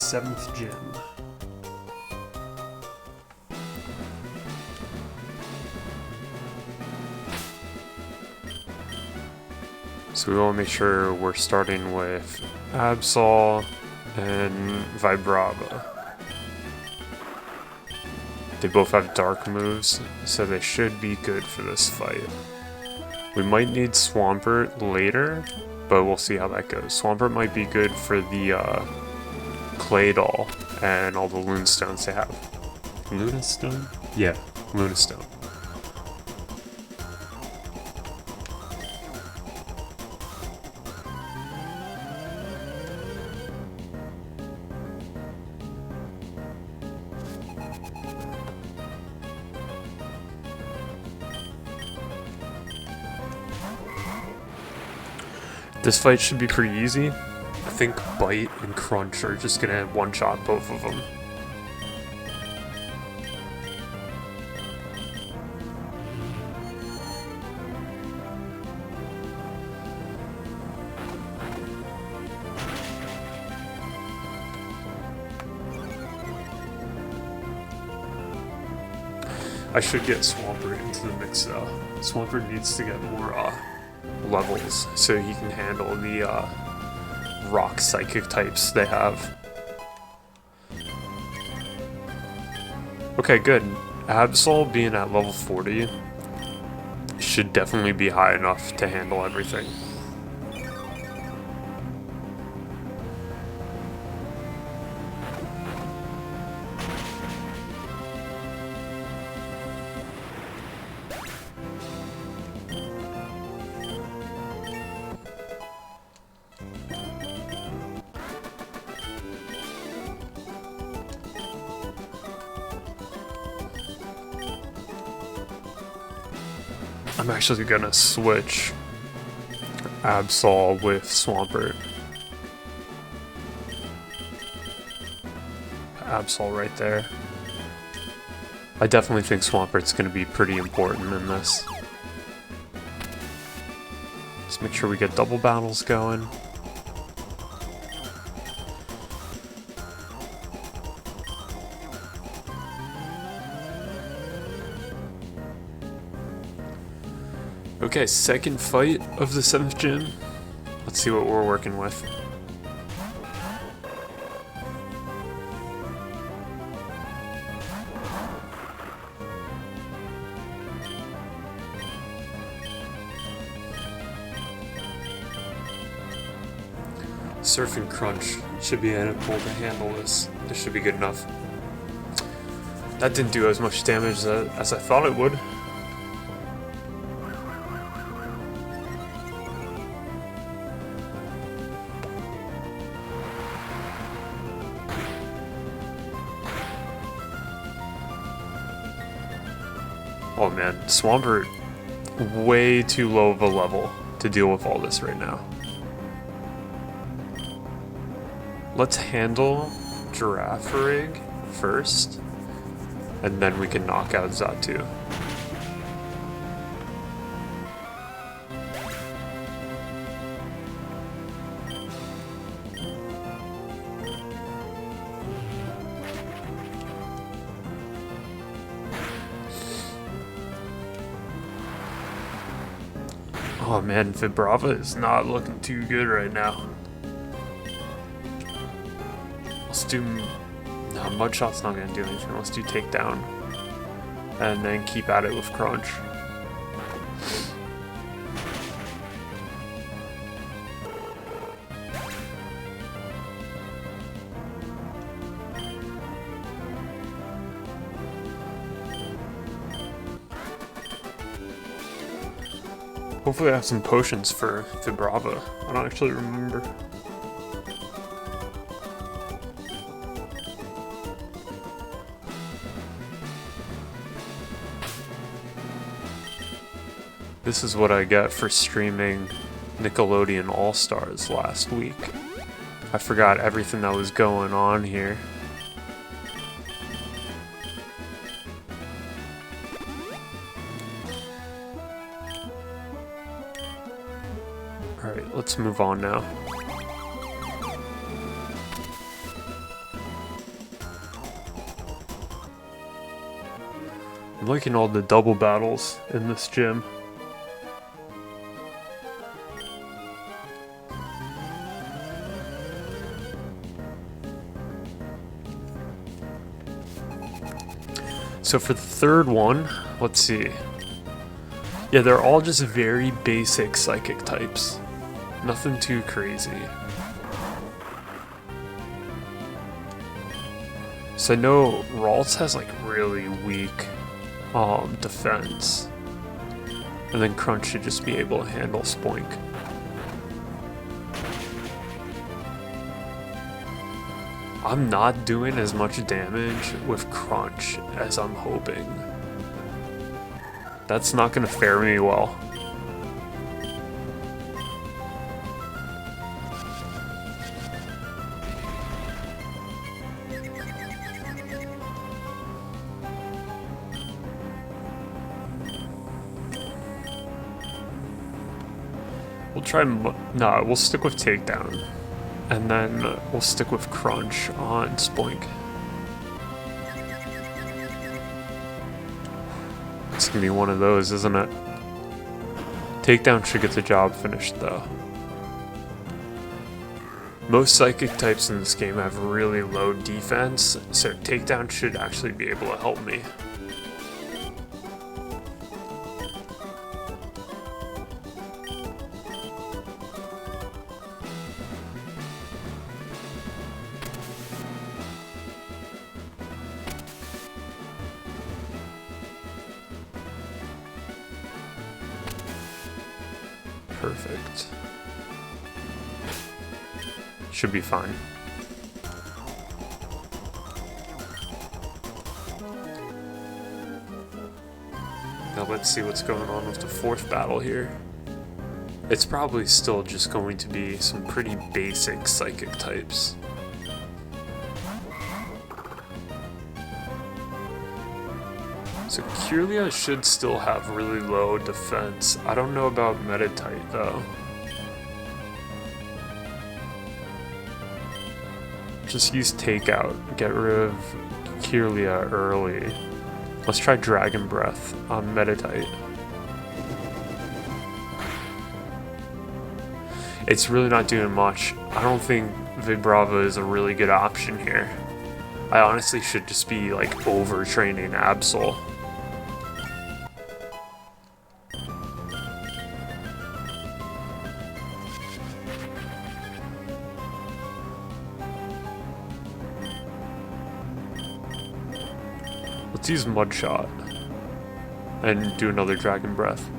7th gym. So we want to make sure we're starting with Absol and Vibrava. They both have dark moves, so they should be good for this fight. We might need Swampert later, but we'll see how that goes. Swampert might be good for the Clay Doll and all the Lunestones they have. Lunastone? Yeah, Lunastone. This fight should be pretty easy. I think Bite and Crunch are just gonna one-shot both of them. I should get Swampert into the mix though. Swampert needs to get more levels so he can handle the rock psychic types they have. Okay, good. Absol being at level 40 should definitely be high enough to handle everything. I'm actually gonna switch Absol with Swampert. Absol right there. I definitely think Swampert's gonna be pretty important in this. Let's make sure we get double battles going. Okay, second fight of the 7th gym. Let's see what we're working with. Surf and Crunch should be able to handle this. This should be good enough. That didn't do as much damage as I thought it would. Oh man, Swampert, way too low of a level to deal with all this right now. Let's handle Girafarig first, and then we can knock out Xatu. Oh man, Vibrava is not looking too good right now. Let's do... No, Mudshot's not going to do anything. Let's do Takedown. And then keep at it with Crunch. Hopefully I have some potions for Vibrava. I don't actually remember. This is what I get for streaming Nickelodeon All-Stars last week. I forgot everything that was going on here. Alright, let's move on now. I'm liking all the double battles in this gym. So for the third one, let's see. Yeah, they're all just very basic psychic types. Nothing too crazy. So I know Ralts has like really weak defense. And then Crunch should just be able to handle Spoink. I'm not doing as much damage with Crunch as I'm hoping. That's not gonna fare me well. We'll try, nah, we'll stick with Takedown. And then we'll stick with Crunch on Spoink. It's gonna be one of those, isn't it? Takedown should get the job finished though. Most psychic types in this game have really low defense, so Takedown should actually be able to help me. Perfect. Should be fine. Now let's see what's going on with the fourth battle here. It's probably still just going to be some pretty basic psychic types. So Kirlia should still have really low defense. I don't know about Meditite though. Just use Takeout, get rid of Kirlia early. Let's try Dragon Breath on Meditite. It's really not doing much. I don't think Vibrava is a really good option here. I honestly should just be like overtraining Absol. Let's use Mud Shot and do another Dragon Breath.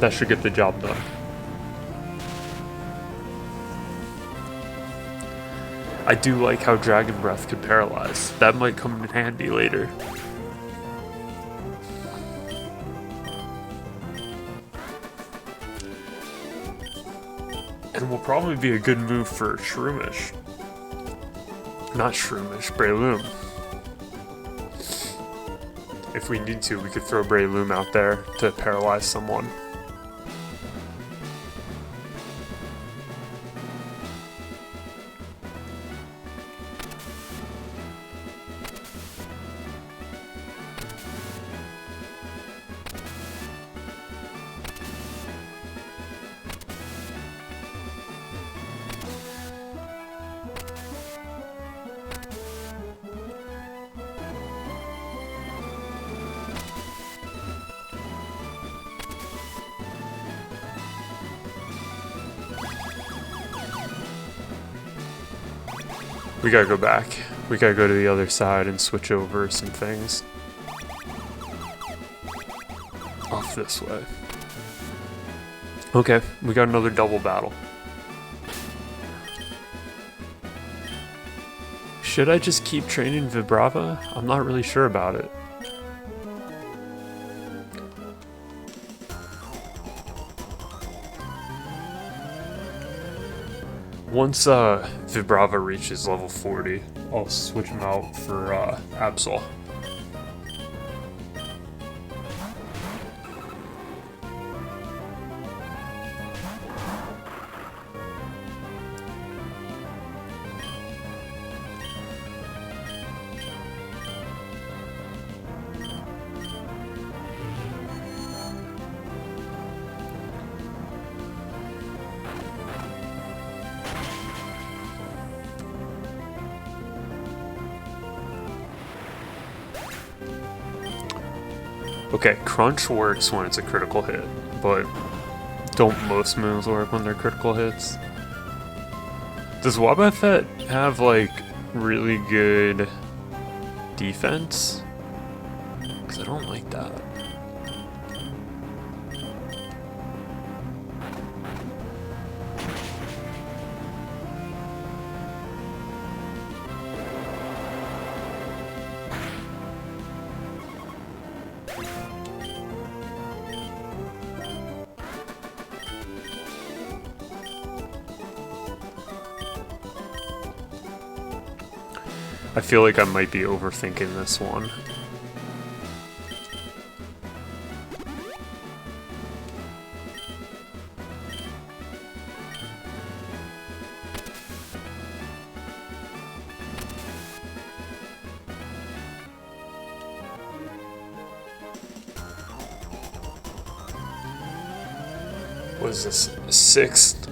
That should get the job done. I do like how Dragon Breath could paralyze. That might come in handy later. And will probably be a good move for Shroomish. Not Shroomish, Breloom. If we need to, we could throw Breloom out there to paralyze someone. We gotta go back. We gotta go to the other side and switch over some things. Off this way. Okay, we got another double battle. Should I just keep training Vibrava? I'm not really sure about it. Once Vibrava reaches level 40, I'll switch him out for Absol. Okay, Crunch works when it's a critical hit, but don't most moves work when they're critical hits? Does Wobbuffet have, like, really good defense? Because I don't like that. I feel like I might be overthinking this one. What is this? 6th?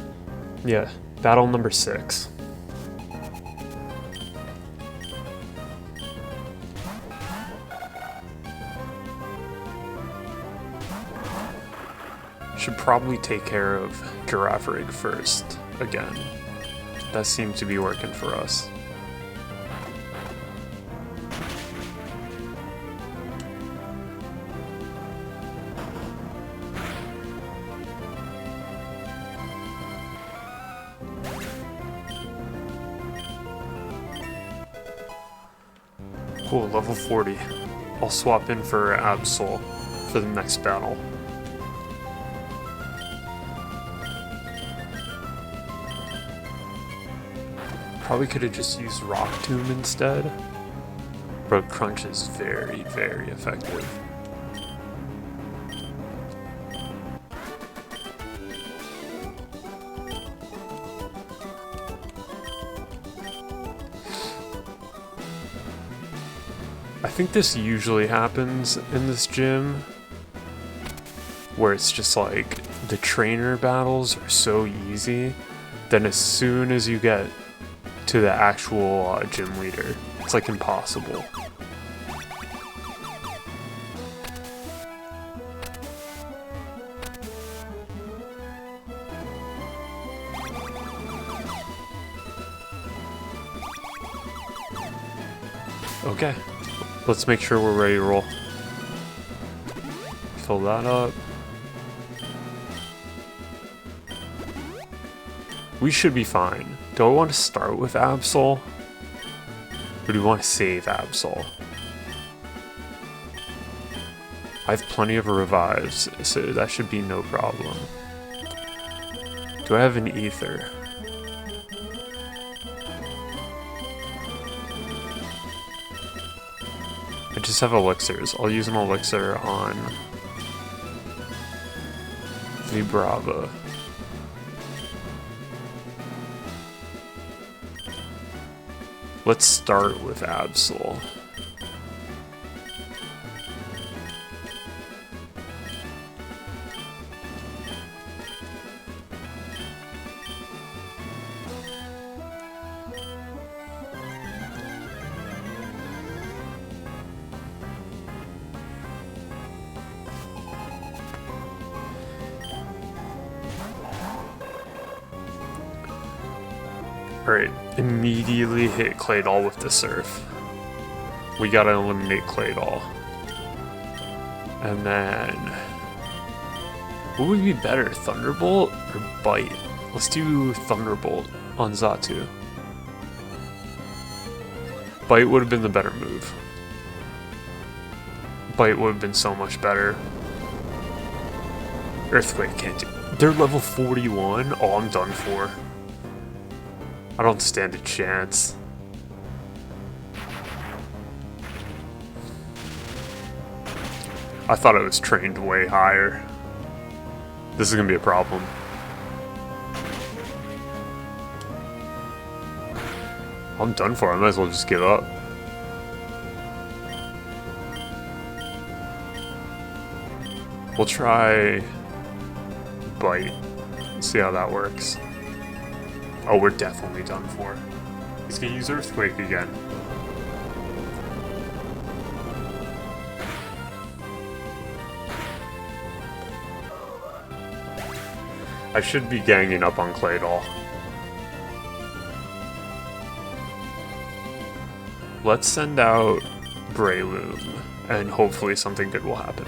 Yeah, battle number 6. Should probably take care of Girafarig first, again. That seems to be working for us. Cool, level 40. I'll swap in for Absol for the next battle. Probably could have just used Rock Tomb instead, but Crunch is very, very effective. I think this usually happens in this gym, where it's just like the trainer battles are so easy, then as soon as you get to the actual gym leader, it's like impossible. Okay, let's make sure we're ready to roll. Fill that up. We should be fine. Do I want to start with Absol? Or do we want to save Absol? I have plenty of revives, so that should be no problem. Do I have an ether? I just have elixirs. I'll use an elixir on Vibrava. Let's start with Absol. Alright, immediately hit Claydol with the Surf. We gotta eliminate Claydol. And then... what would be better, Thunderbolt or Bite? Let's do Thunderbolt on Xatu. Bite would have been the better move. Bite would have been so much better. Earthquake can't do... they're level 41? Oh, I'm done for. I don't stand a chance. I thought I was trained way higher. This is gonna be a problem. I'm done for. I might as well just give up. We'll try Bite. See how that works. Oh, we're definitely done for. He's gonna use Earthquake again. I should be ganging up on Claydol. Let's send out Breloom, and hopefully something good will happen.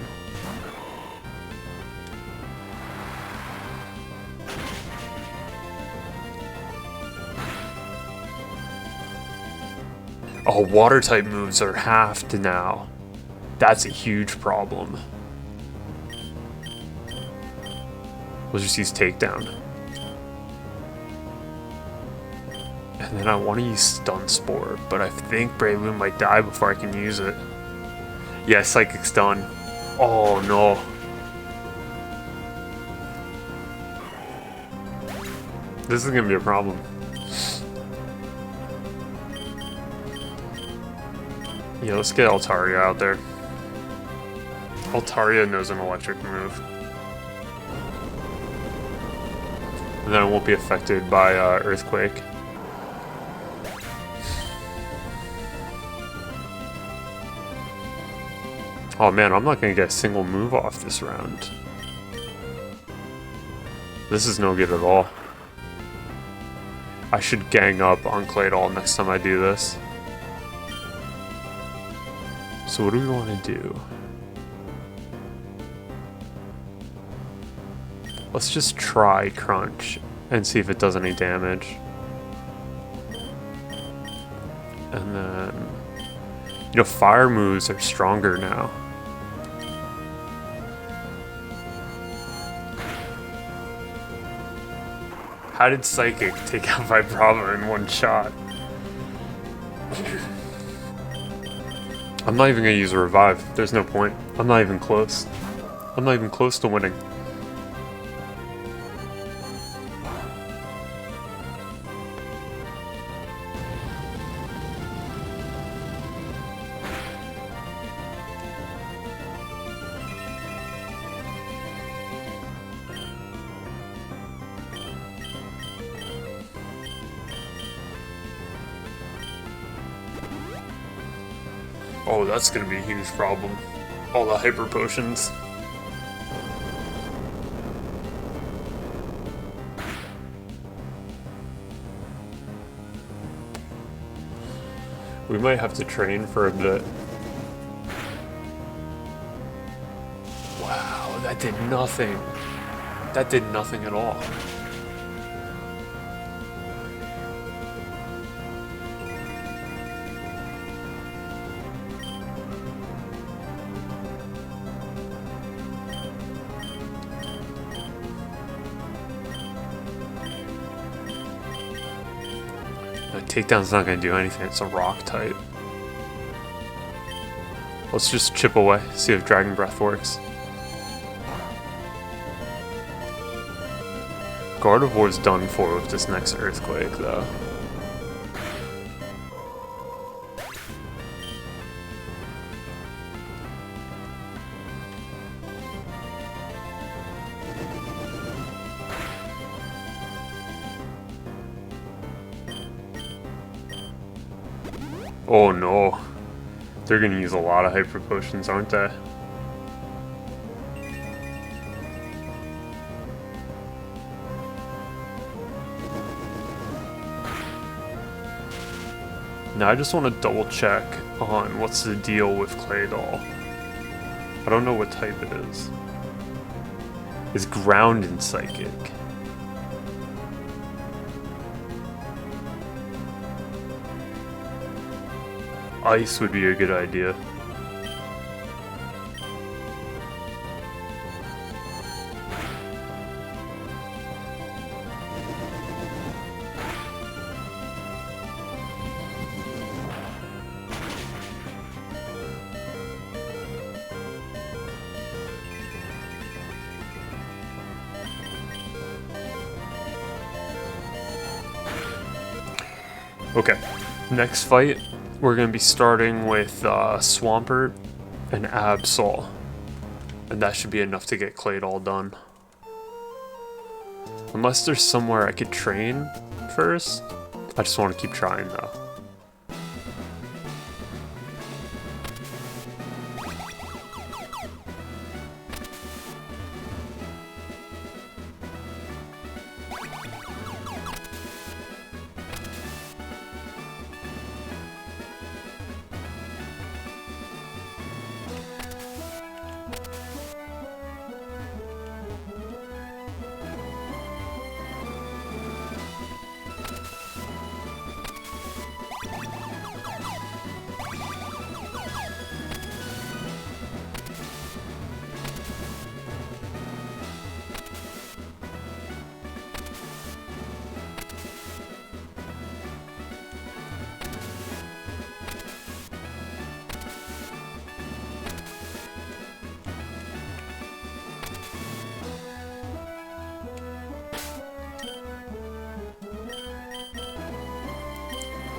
Oh, water-type moves are halved now. That's a huge problem. We'll just use Takedown. And then I want to use Stun Spore, but I think Breloom might die before I can use it. Yeah, Psychic Stun. Oh no. This is gonna be a problem. Yeah, let's get Altaria out there. Altaria knows an electric move. And then it won't be affected by Earthquake. Oh man, I'm not gonna get a single move off this round. This is no good at all. I should gang up on Claydol next time I do this. So what do we want to do? Let's just try Crunch and see if it does any damage. And then, you know, fire moves are stronger now. How did Psychic take out Vibrava in one shot? I'm not even gonna use a revive. There's no point. I'm not even close. I'm not even close to winning. Oh, that's gonna be a huge problem. All the hyper potions. We might have to train for a bit. Wow, that did nothing. That did nothing at all. Takedown's not going to do anything, it's a rock type. Let's just chip away, see if Dragon Breath works. Gardevoir's done for with this next Earthquake, though. Oh no. They're gonna use a lot of hyper potions, aren't they? Now I just want to double check on what's the deal with Claydol. I don't know what type it is. It's ground and psychic. Ice would be a good idea. Okay, next fight, we're going to be starting with Swampert and Absol. And that should be enough to get Claydol done. Unless there's somewhere I could train first. I just want to keep trying though.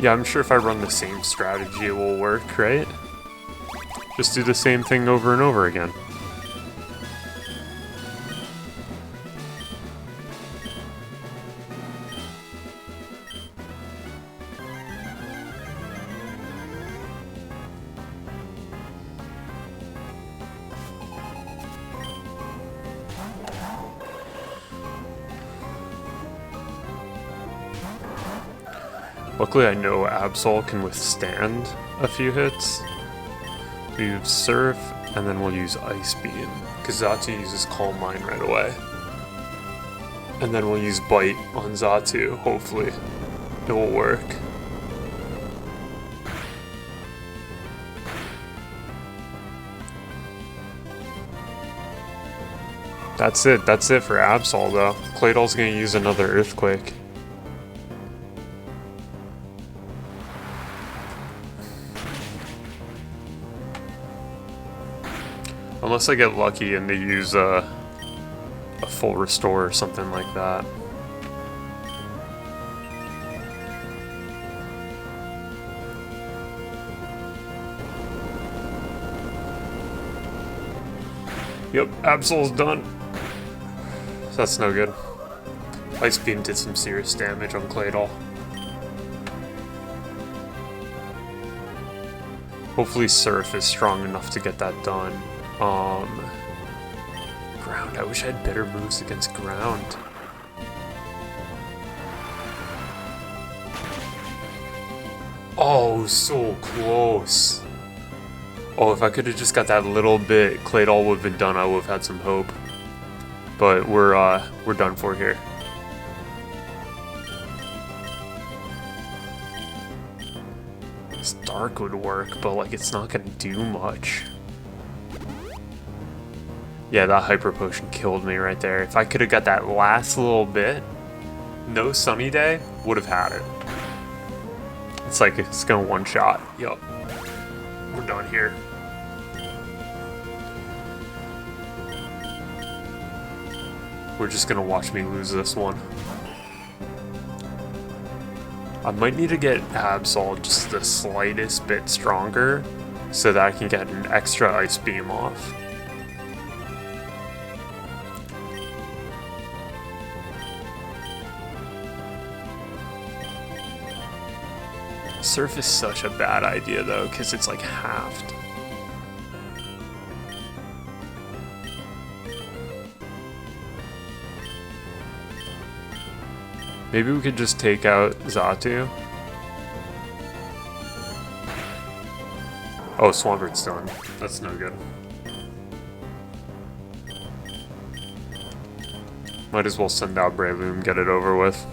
Yeah, I'm sure if I run the same strategy, it will work, right? Just do the same thing over and over again. Luckily, I know Absol can withstand a few hits. We use Surf, and then we'll use Ice Beam, because Xatu uses Calm Mind right away. And then we'll use Bite on Xatu, hopefully. It will work. That's it for Absol though. Claydol's gonna use another Earthquake. Unless I get lucky and they use a full restore or something like that. Yep, Absol's done. That's no good. Ice Beam did some serious damage on Claydol. Hopefully Surf is strong enough to get that done. Ground. I wish I had better moves against ground. Oh, so close. Oh, if I could have just got that little bit, Claydol would have been done. I would have had some hope. But we're done for here. This Dark would work, but like it's not gonna do much. Yeah, that Hyper Potion killed me right there. If I could have got that last little bit, no Sunny Day, would have had it. It's like it's gonna one-shot. Yup. We're done here. We're just gonna watch me lose this one. I might need to get Absol just the slightest bit stronger so that I can get an extra Ice Beam off. Surf is such a bad idea though, because it's like halved. Maybe we could just take out Xatu. Oh, Swampert's done. That's no good. Might as well send out Breloom, get it over with.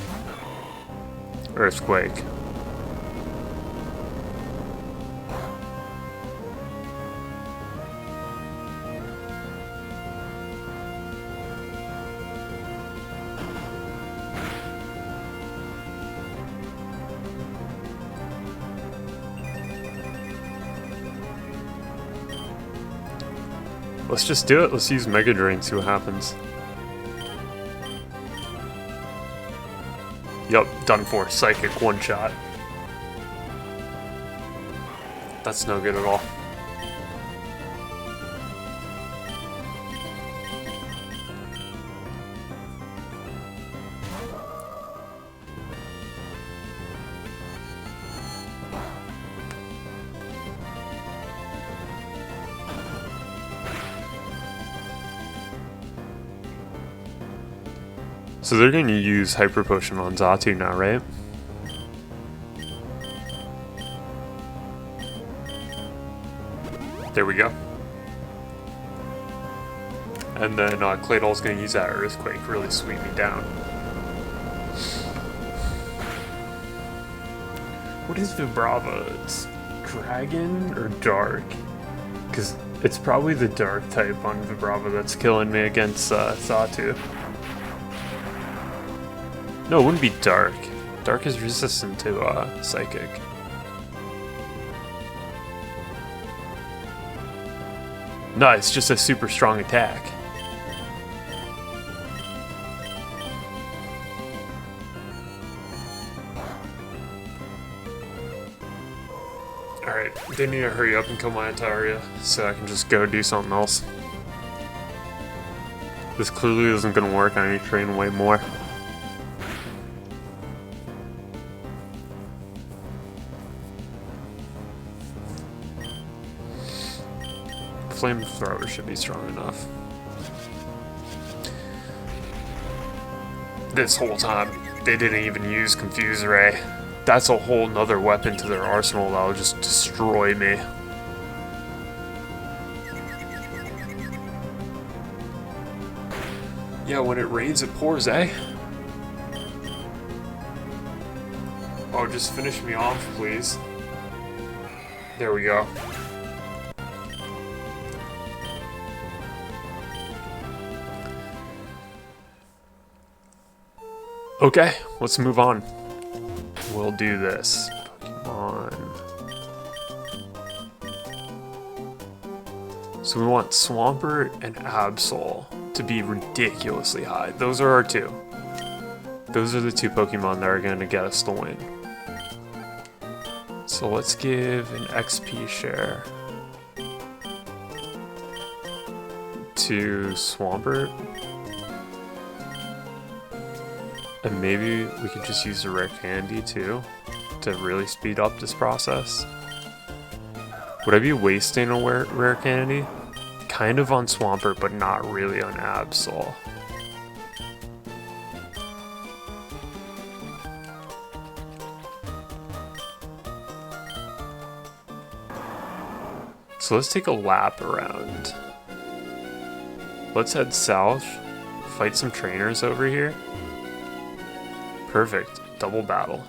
Earthquake. Let's just do it. Let's use Mega Drain, see what happens. Yup, done for. Psychic, one shot. That's no good at all. So they're going to use Hyper Potion on Xatu now, right? There we go. And then Claydol's going to use that Earthquake, really sweep me down. What is Vibrava? It's Dragon or Dark? Because it's probably the Dark type on Vibrava that's killing me against Xatu. No, it wouldn't be Dark. Dark is resistant to Psychic. No, it's just a super strong attack. Alright, they need to hurry up and kill my Ataria so I can just go do something else. This clearly isn't gonna work, I need to train way more. Flamethrower should be strong enough. This whole time, they didn't even use Confuse Ray. That's a whole nother weapon to their arsenal that'll just destroy me. Yeah, when it rains, it pours, eh? Oh, just finish me off, please. There we go. Okay, let's move on. We'll do this. Pokemon. So we want Swampert and Absol to be ridiculously high. Those are our two. Those are the two Pokemon that are going to get us the win. So let's give an XP share to Swampert. And maybe we could just use a rare candy too to really speed up this process. Would I be wasting a rare candy? Kind of on Swampert, but not really on Absol. So let's take a lap around. Let's head south, fight some trainers over here. Perfect. Double battle.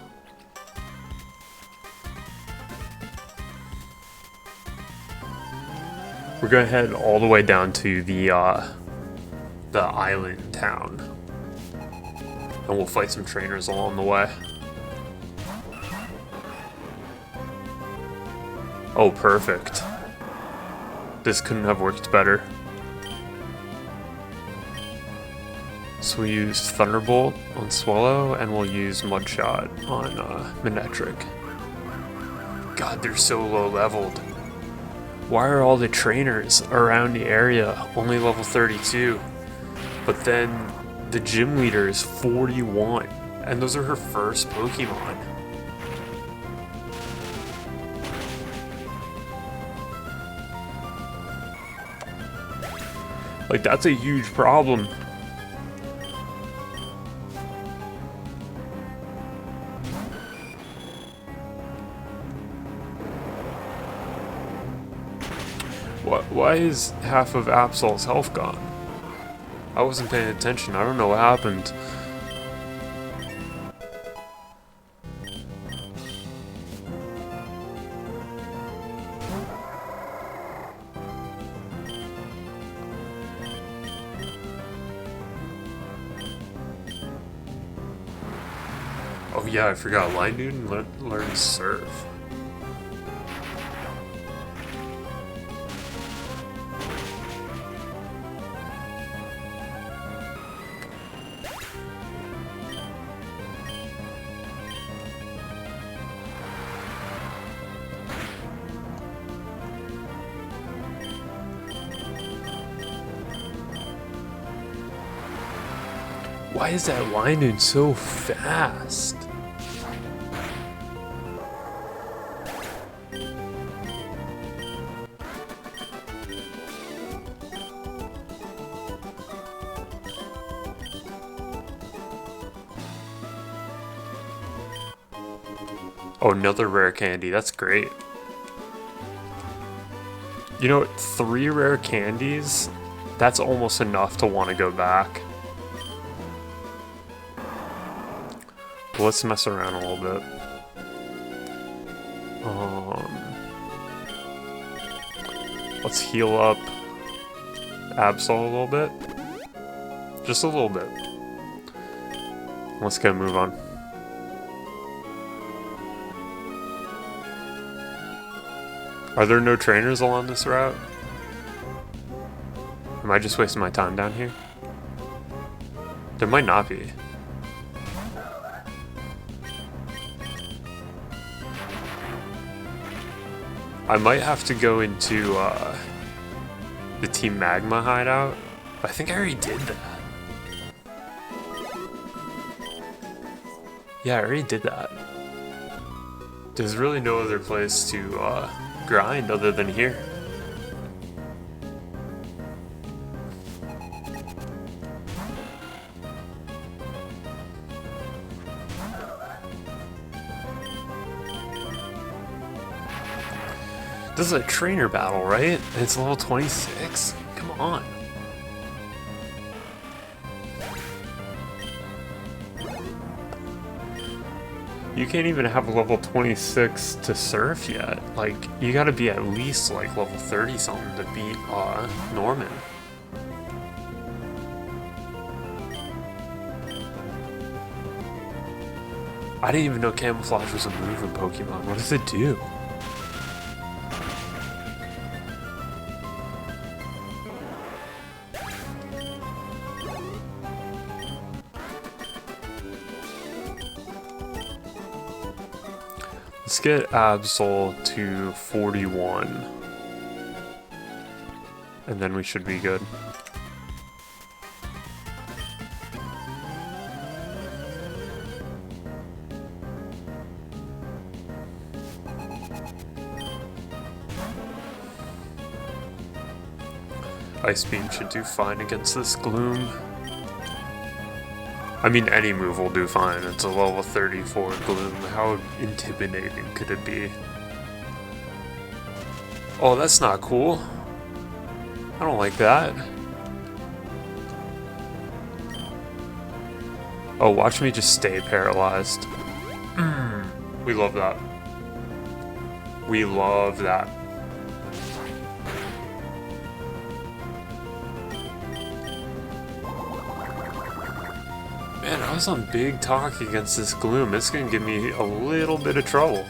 We're gonna head all the way down to the island town. And we'll fight some trainers along the way. Oh, perfect. This couldn't have worked better. So we use Thunderbolt on Swallow, and we'll use Mudshot on Manectric. God, they're so low leveled. Why are all the trainers around the area only level 32? But then the gym leader is 41, and those are her first Pokemon. Like, that's a huge problem. Why is half of Absol's health gone? I wasn't paying attention. I don't know what happened. Oh yeah, I forgot. Lindoon learns Surf. Why is that Lindoon so fast? Oh, another rare candy. That's great. You know, 3 rare candies? That's almost enough to want to go back. But let's mess around a little bit. Let's heal up Absol a little bit. Just a little bit. Let's go move on. Are there no trainers along this route? Am I just wasting my time down here? There might not be. I might have to go into the Team Magma hideout. I think I already did that. Yeah, I already did that. There's really no other place to grind other than here. This is a trainer battle, right? And it's level 26? Come on. You can't even have a level 26 to surf yet. Like, you gotta be at least like level 30 something to beat Norman. I didn't even know camouflage was a move in Pokemon. What does it do? Let's get Absol to 41. And then we should be good. Ice Beam should do fine against this Gloom. I mean, any move will do fine. It's a level 34 Gloom. How intimidating could it be? Oh, that's not cool. I don't like that. Oh, watch me just stay paralyzed. We love that. We love that. Man, I was on big talk against this Gloom. It's gonna give me a little bit of trouble.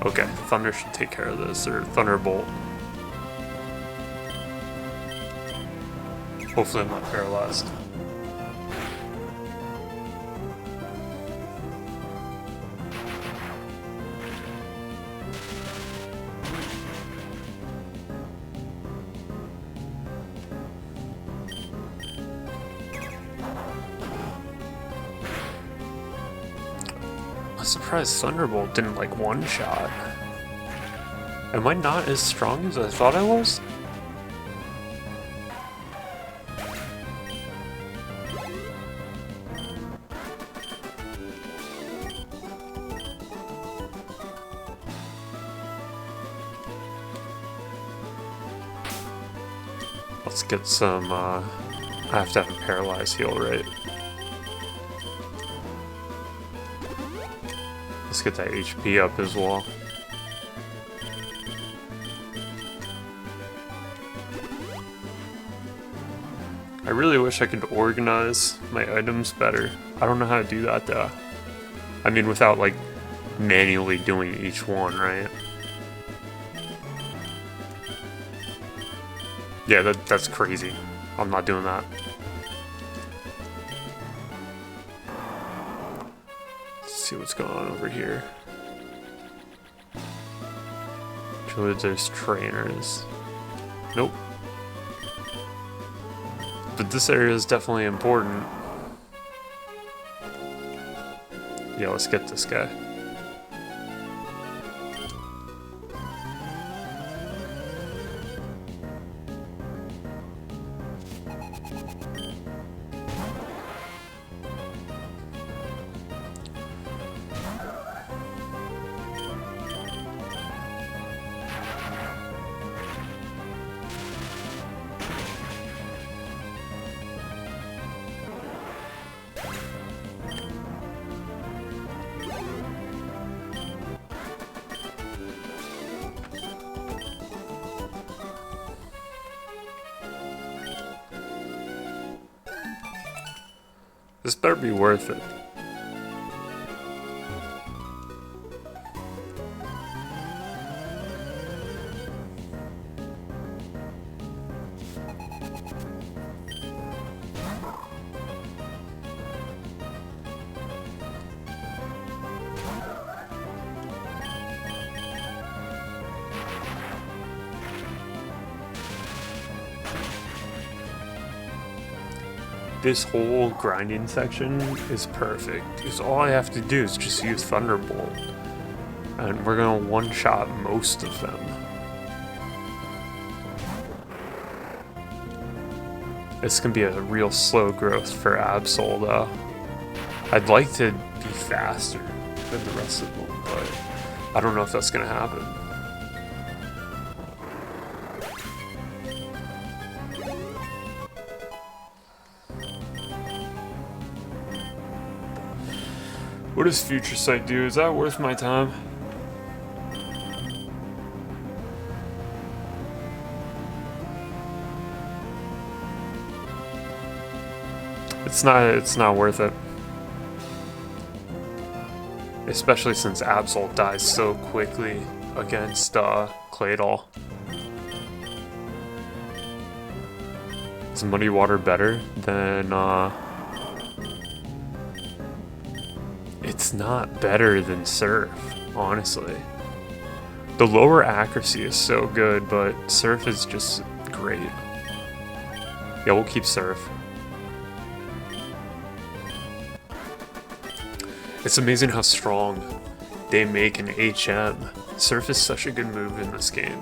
Okay, Thunder should take care of this, or Thunderbolt. Hopefully I'm not paralyzed. I'm surprised Thunderbolt didn't like one-shot. Am I not as strong as I thought I was? Let's get some, I have to have a paralyzed heal, right? Let's get that HP up as well. I really wish I could organize my items better. I don't know how to do that though. I mean, without like manually doing each one, right? Yeah, that's crazy. I'm not doing that. See what's going on over here. Surely there's trainers. Nope. But this area is definitely important. Yeah, let's get this guy. This better be worth it. this whole grinding section is perfect. Because all I have to do is just use Thunderbolt. And we're gonna one-shot most of them. It's gonna be a real slow growth for Absol though. I'd like to be faster than the rest of them, but I don't know if that's gonna happen. What does Future Sight do? Is that worth my time? It's not worth it. Especially since Absol dies so quickly against Claydol. Is Muddy Water better than it's not better than Surf, honestly. The lower accuracy is so good, but Surf is just great. Yeah, we'll keep Surf. It's amazing how strong they make an HM. Surf is such a good move in this game.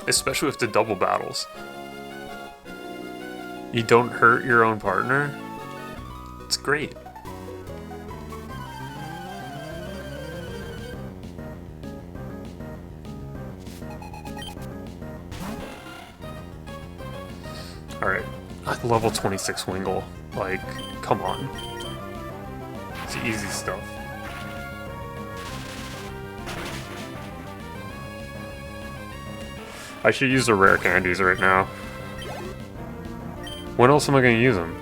Especially with the double battles. You don't hurt your own partner. It's great. Alright, level 26 Wingull. Like, come on. It's easy stuff. I should use the rare candies right now. When else am I going to use them?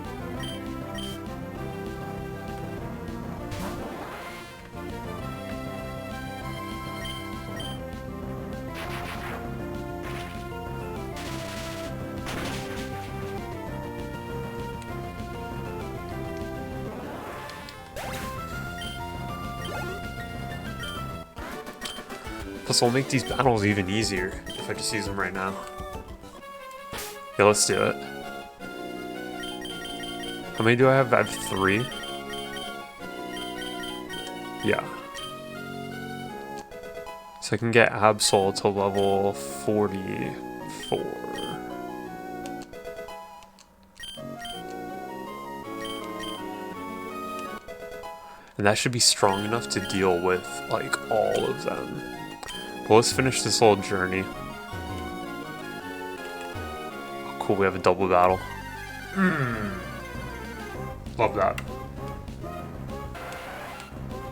Plus, I'll make these battles even easier if I just use them right now. Yeah, let's do it. How many do I have? I have 3. Yeah. So I can get Absol to level 44. And that should be strong enough to deal with, like, all of them. Well, let's finish this little journey. Oh, cool, we have a double battle. Love that.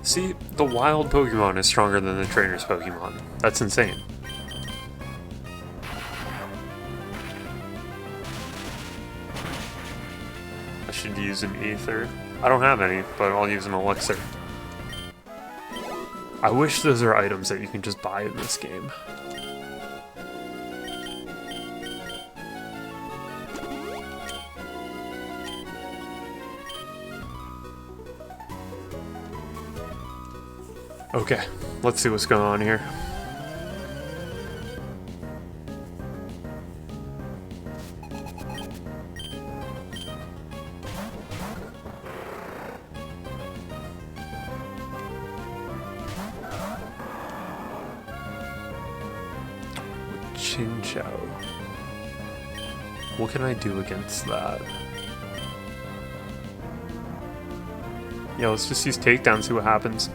See, the wild Pokemon is stronger than the trainer's Pokemon. That's insane. I should use an Ether. I don't have any, but I'll use an Elixir. I wish those are items that you can just buy in this game. Okay, let's see what's going on here. Chinchou. What can I do against that? Yeah, let's just use takedown, see what happens.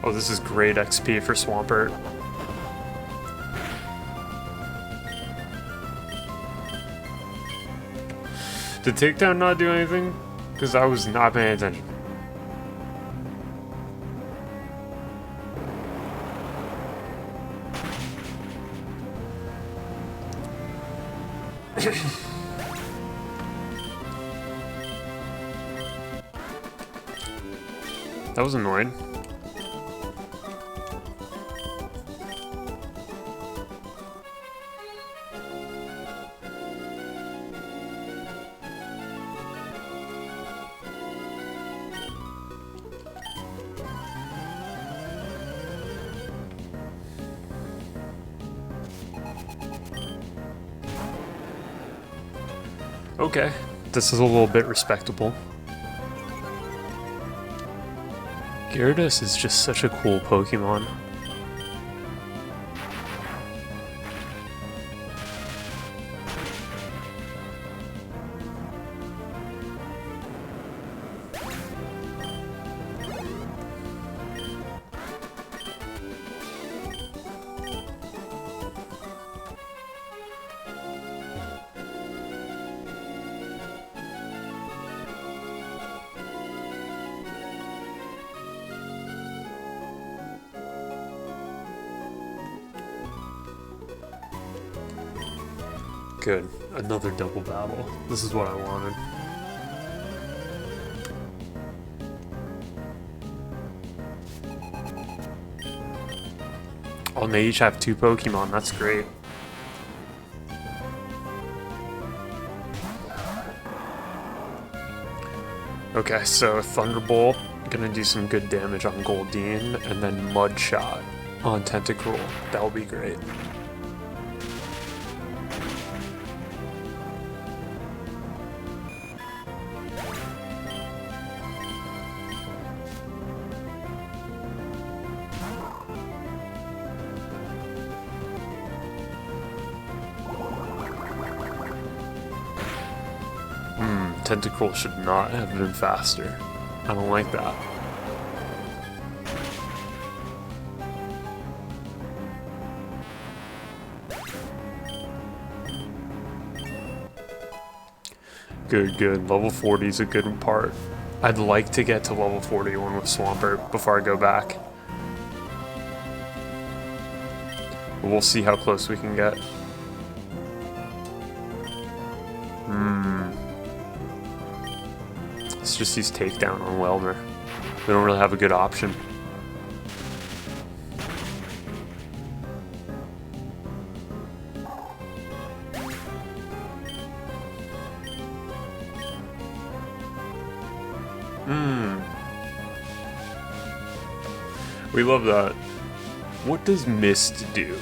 Oh, this is great XP for Swampert. Did takedown not do anything? Because I was not paying attention. That was annoying. Okay, this is a little bit respectable. Gyarados is just such a cool Pokemon. Good. Another double battle. This is what I wanted. Oh, and they each have 2 Pokemon. That's great. Okay, so Thunderbolt, gonna do some good damage on Goldeen, and then Mud Shot on Tentacruel. That'll be great. Tentacruel should not have been faster. I don't like that. Good, good. Level 40 is a good part. I'd like to get to level 41 with Swampert before I go back. But we'll see how close we can get. Let's just use Takedown on Welmer. We don't really have a good option. We love that. What does Mist do?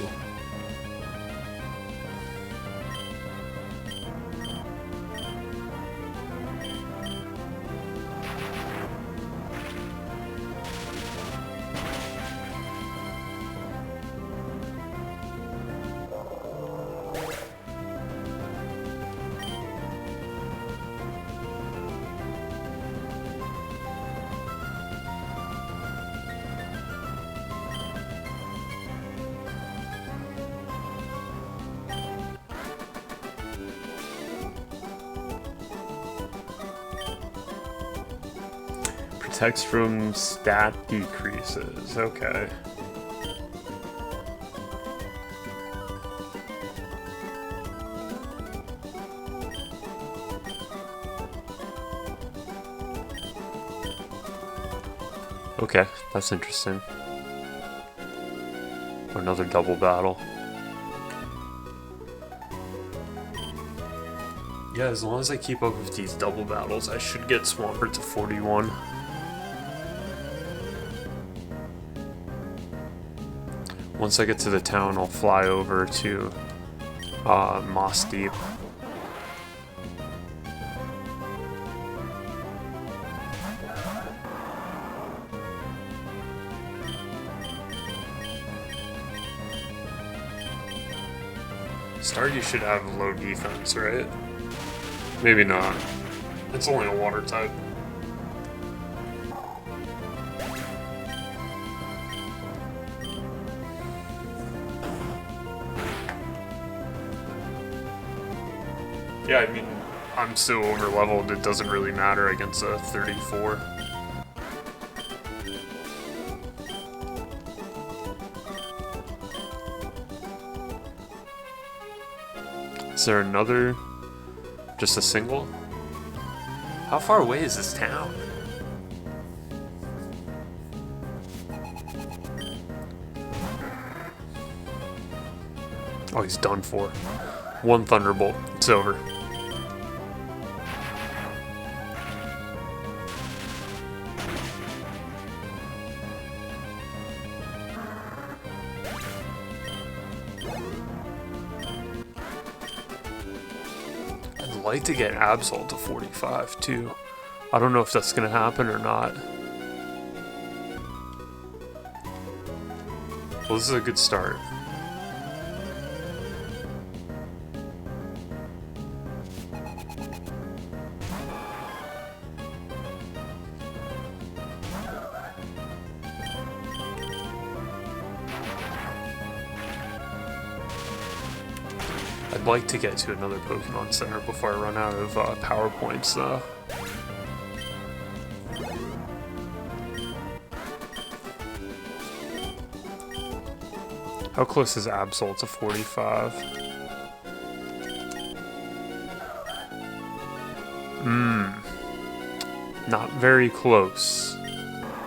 Protects from stat decreases. Okay. Okay, that's interesting. Another double battle. Yeah, as long as I keep up with these double battles, I should get Swampert to 41. Once I get to the town, I'll fly over to Moss Deep. Staryu should have low defense, right? Maybe not. It's only a water type. Yeah, I mean, I'm so over leveled it doesn't really matter against a 34. Is there another? Just a single? How far away is this town? Oh, he's done for. One Thunderbolt. It's over. I'd like to get Absol to 45 too. I don't know if that's gonna happen or not. Well, this is a good start. I'd like to get to another Pokemon Center before I run out of power points though. How close is Absol to 45? Not very close.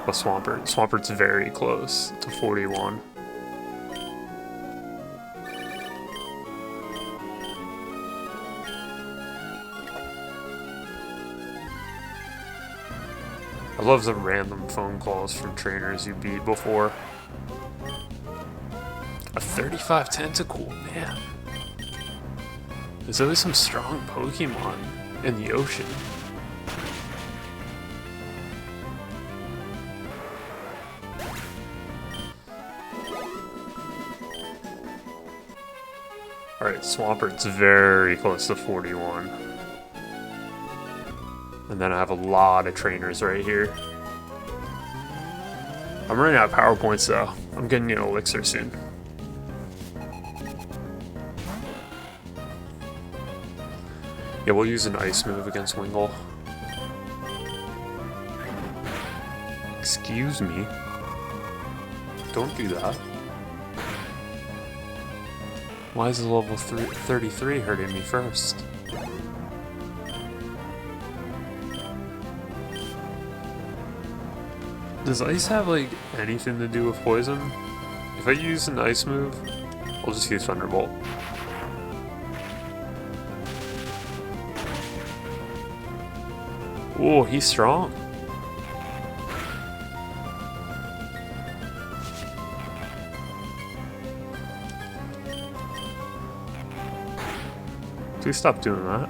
But Swampert's very close to 41. I love the random phone calls from trainers you beat before. A 35 tentacle, man. There's always some strong Pokemon in the ocean. Alright, Swampert's very close to 41. And then I have a lot of trainers right here. I'm running out of power points though. I'm getting an elixir soon. Yeah, we'll use an ice move against Wingull. Excuse me. Don't do that. Why is the level 33 hurting me first? Does ice have, like, anything to do with poison? If I use an ice move, I'll just use Thunderbolt. Oh, he's strong. Please stop doing that.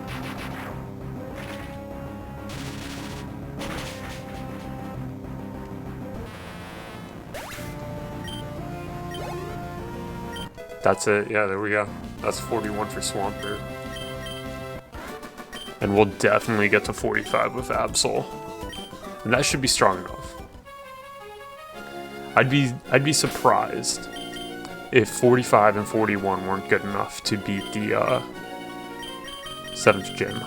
That's it. Yeah, there we go. That's 41 for Swampert. And we'll definitely get to 45 with Absol. And that should be strong enough. I'd be surprised if 45 and 41 weren't good enough to beat the 7th gym.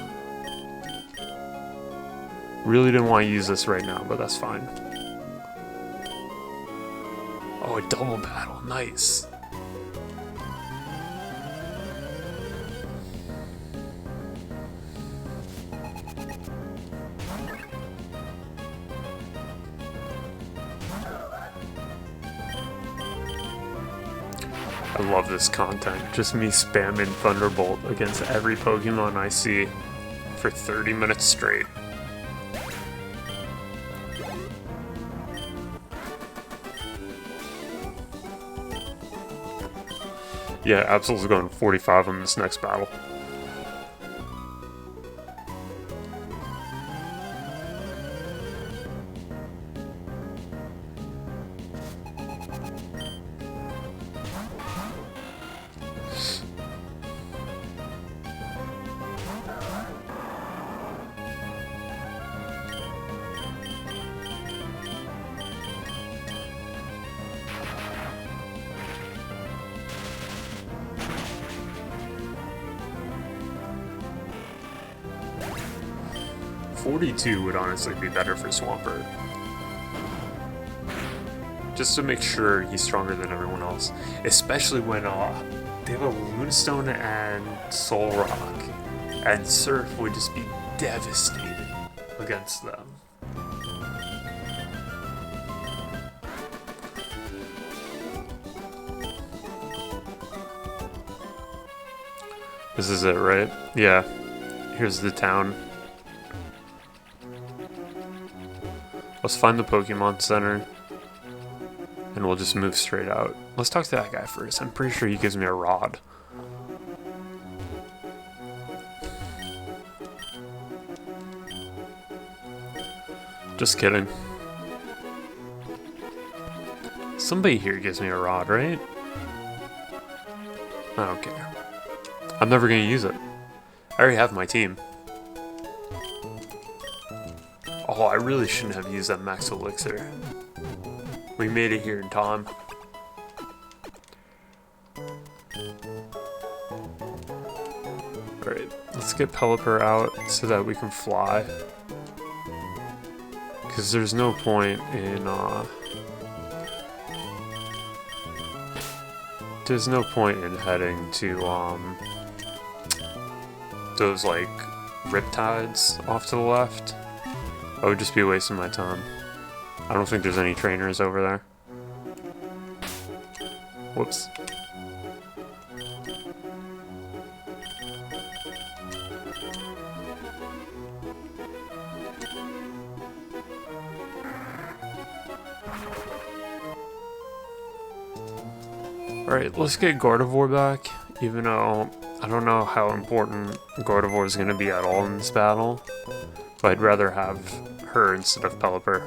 Really didn't want to use this right now, but that's fine. Oh, a double battle. Nice. I love this content. Just me spamming Thunderbolt against every Pokemon I see for 30 minutes straight. Yeah, Absol's going 45 on this next battle. .42 would honestly be better for Swampert. Just to make sure he's stronger than everyone else. Especially when they have a Moonstone and Soul Rock. And Surf would just be devastated against them. This is it, right? Yeah. Here's the town. Let's find the Pokemon Center, and we'll just move straight out. Let's talk to that guy first. I'm pretty sure he gives me a rod. Just kidding. Somebody here gives me a rod, right? I don't care. I'm never gonna use it. I already have my team. Oh, I really shouldn't have used that max elixir. We made it here in time. Alright, let's get Pelipper out so that we can fly. Because there's no point in, there's no point in heading to, those, like, riptides off to the left. I would just be wasting my time. I don't think there's any trainers over there. Whoops. Alright, let's get Gardevoir back, even though I don't know how important Gardevoir is going to be at all in this battle, but I'd rather have her instead of Pelipper.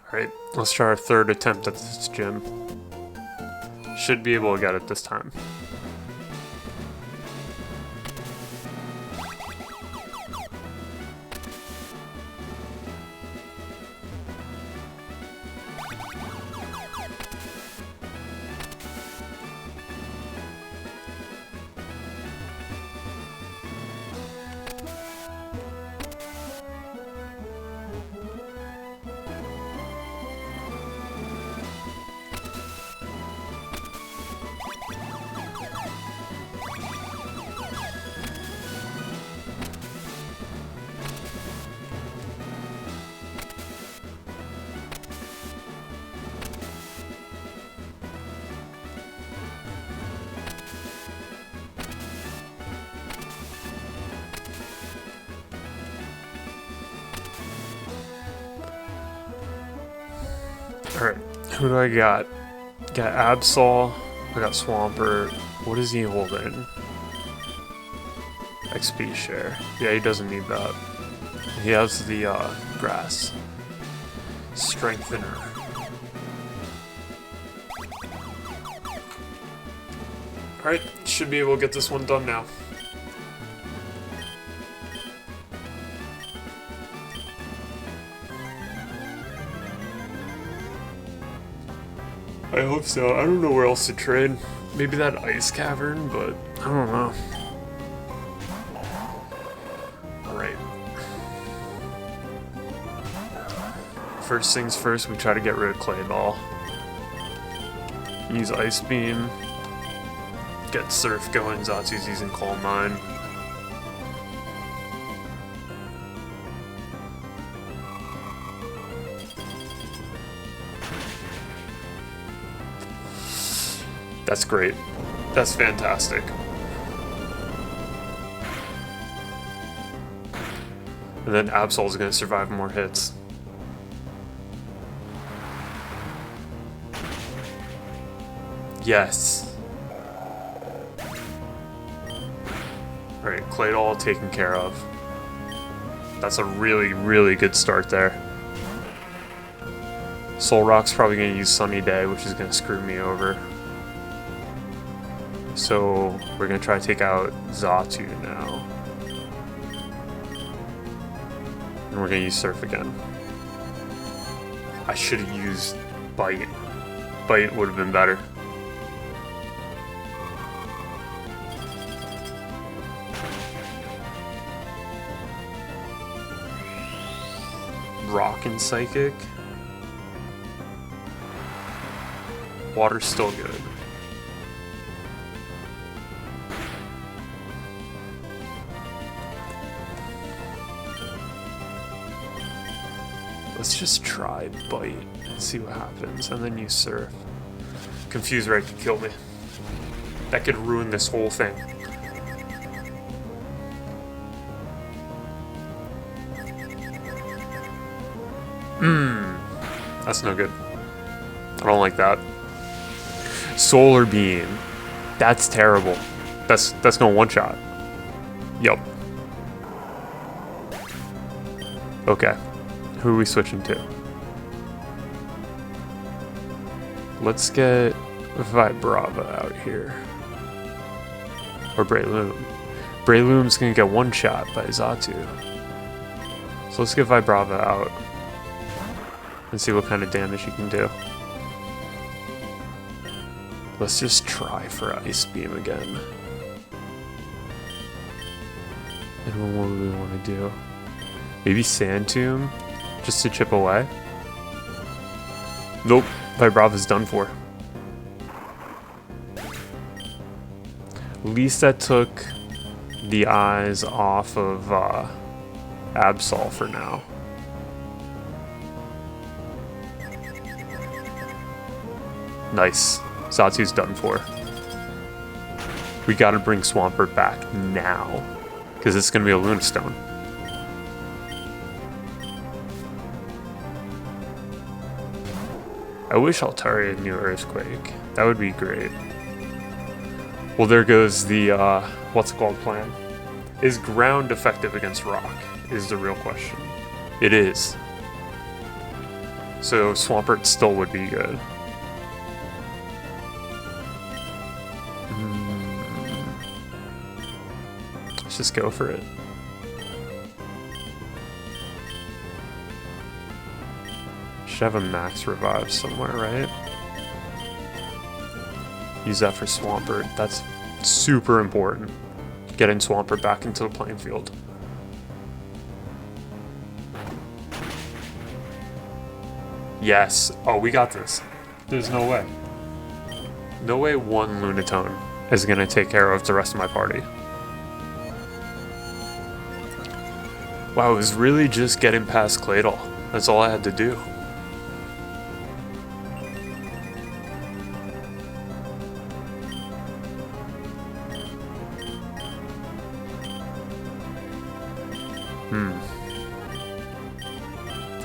Alright, let's try our third attempt at this gym. Should be able to get it this time. Alright, who do I got? Got Absol, I got Swampert. What is he holding? XP share. Yeah, he doesn't need that. He has the grass. Strengthener. Alright, should be able to get this one done now. I hope so. I don't know where else to trade. Maybe that ice cavern, but I don't know. Alright. First things first, we try to get rid of Clay Ball. Use Ice Beam. Get Surf going. Zatsu's using Calm Mind. That's great. That's fantastic. And then Absol is going to survive more hits. Yes. Alright, Claydol taken care of. That's a really, really good start there. Solrock's probably going to use Sunny Day, which is going to screw me over. So we're going to try to take out Zatu now. And we're going to use Surf again. I should have used Bite. Bite would have been better. Rock and Psychic. Water's still good. Let's just try Bite and see what happens, and then use Surf. Confuse Ray could kill me. That could ruin this whole thing. That's no good. I don't like that. Solar Beam. That's terrible. That's gonna one-shot. Yup. Okay. Who are we switching to? Let's get Vibrava out here. Or Breloom. Breloom's gonna get one-shot by Xatu. So let's get Vibrava out. And see what kind of damage he can do. Let's just try for Ice Beam again. And what do we want to do? Maybe Sand Tomb? Just to chip away? Nope. Vibrava's done for. At least that took the eyes off of Absol for now. Nice. Xatu's done for. We gotta bring Swampert back now. Because it's gonna be a Lunastone. I wish Altaria knew Earthquake. That would be great. Well, there goes the, what's it called plan? Is ground effective against rock? Is the real question. It is. So Swampert still would be good. Let's just go for it. Should have a max revive somewhere, right? Use that for Swampert. That's super important. Getting Swampert back into the playing field. Yes. Oh, we got this. There's no way. No way one Lunatone is going to take care of the rest of my party. Wow, it was really just getting past Claydol. That's all I had to do.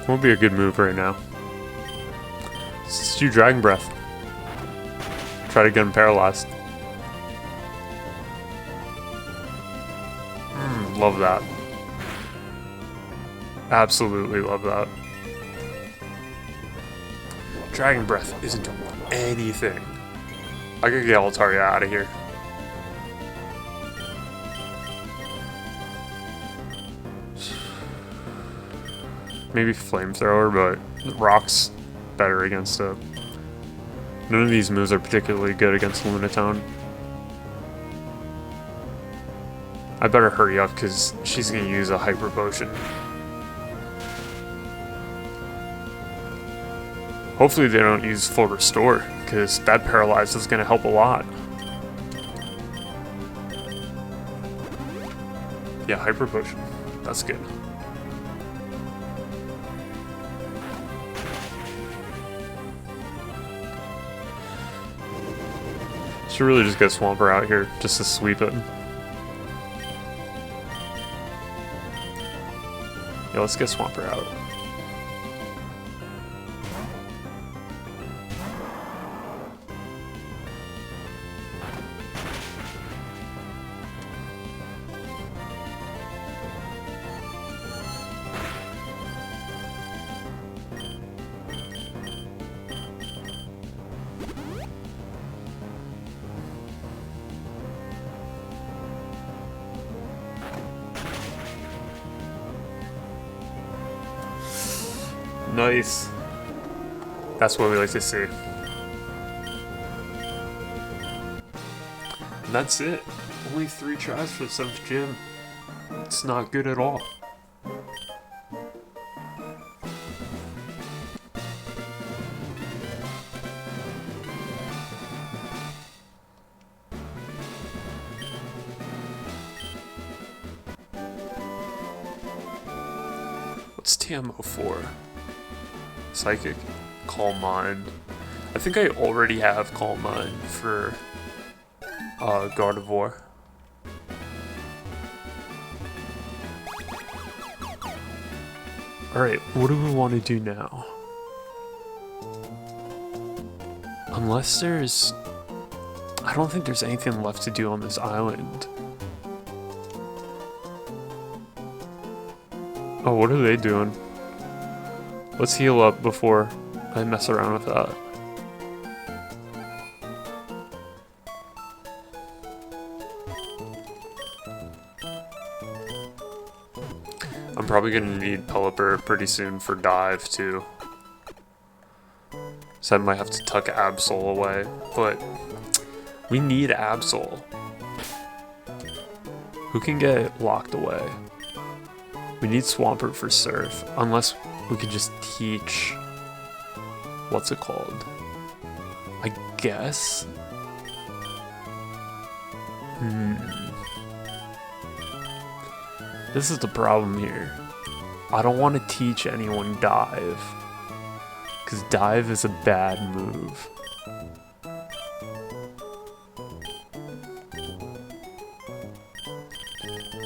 Won't be a good move right now. Let's do Dragon Breath. Try to get him paralyzed. Love that. Absolutely love that. Dragon Breath isn't doing anything. I could get Altaria out of here. Maybe Flamethrower, but Rock's better against it. None of these moves are particularly good against Lunatone. I better hurry up because she's going to use a Hyper Potion. Hopefully they don't use full restore, because that paralyze is going to help a lot. Yeah, Hyper Potion. That's good. Should really just get Swampert out here, just to sweep it. Yeah, let's get Swampert out. Nice. That's what we like to see. And that's it. Only 3 tries for the 7th gym. It's not good at all. What's TMO for? Psychic, Calm Mind. I think I already have Calm Mind for Gardevoir. Alright, what do we want to do now? Unless there's... I don't think there's anything left to do on this island. Oh, what are they doing? Let's heal up before I mess around with that. I'm probably gonna need Pelipper pretty soon for dive too. So I might have to tuck Absol away, but we need Absol. Who can get locked away? We need Swampert for Surf, unless we could just teach... What's it called? I guess? This is the problem here. I don't want to teach anyone dive. Because dive is a bad move.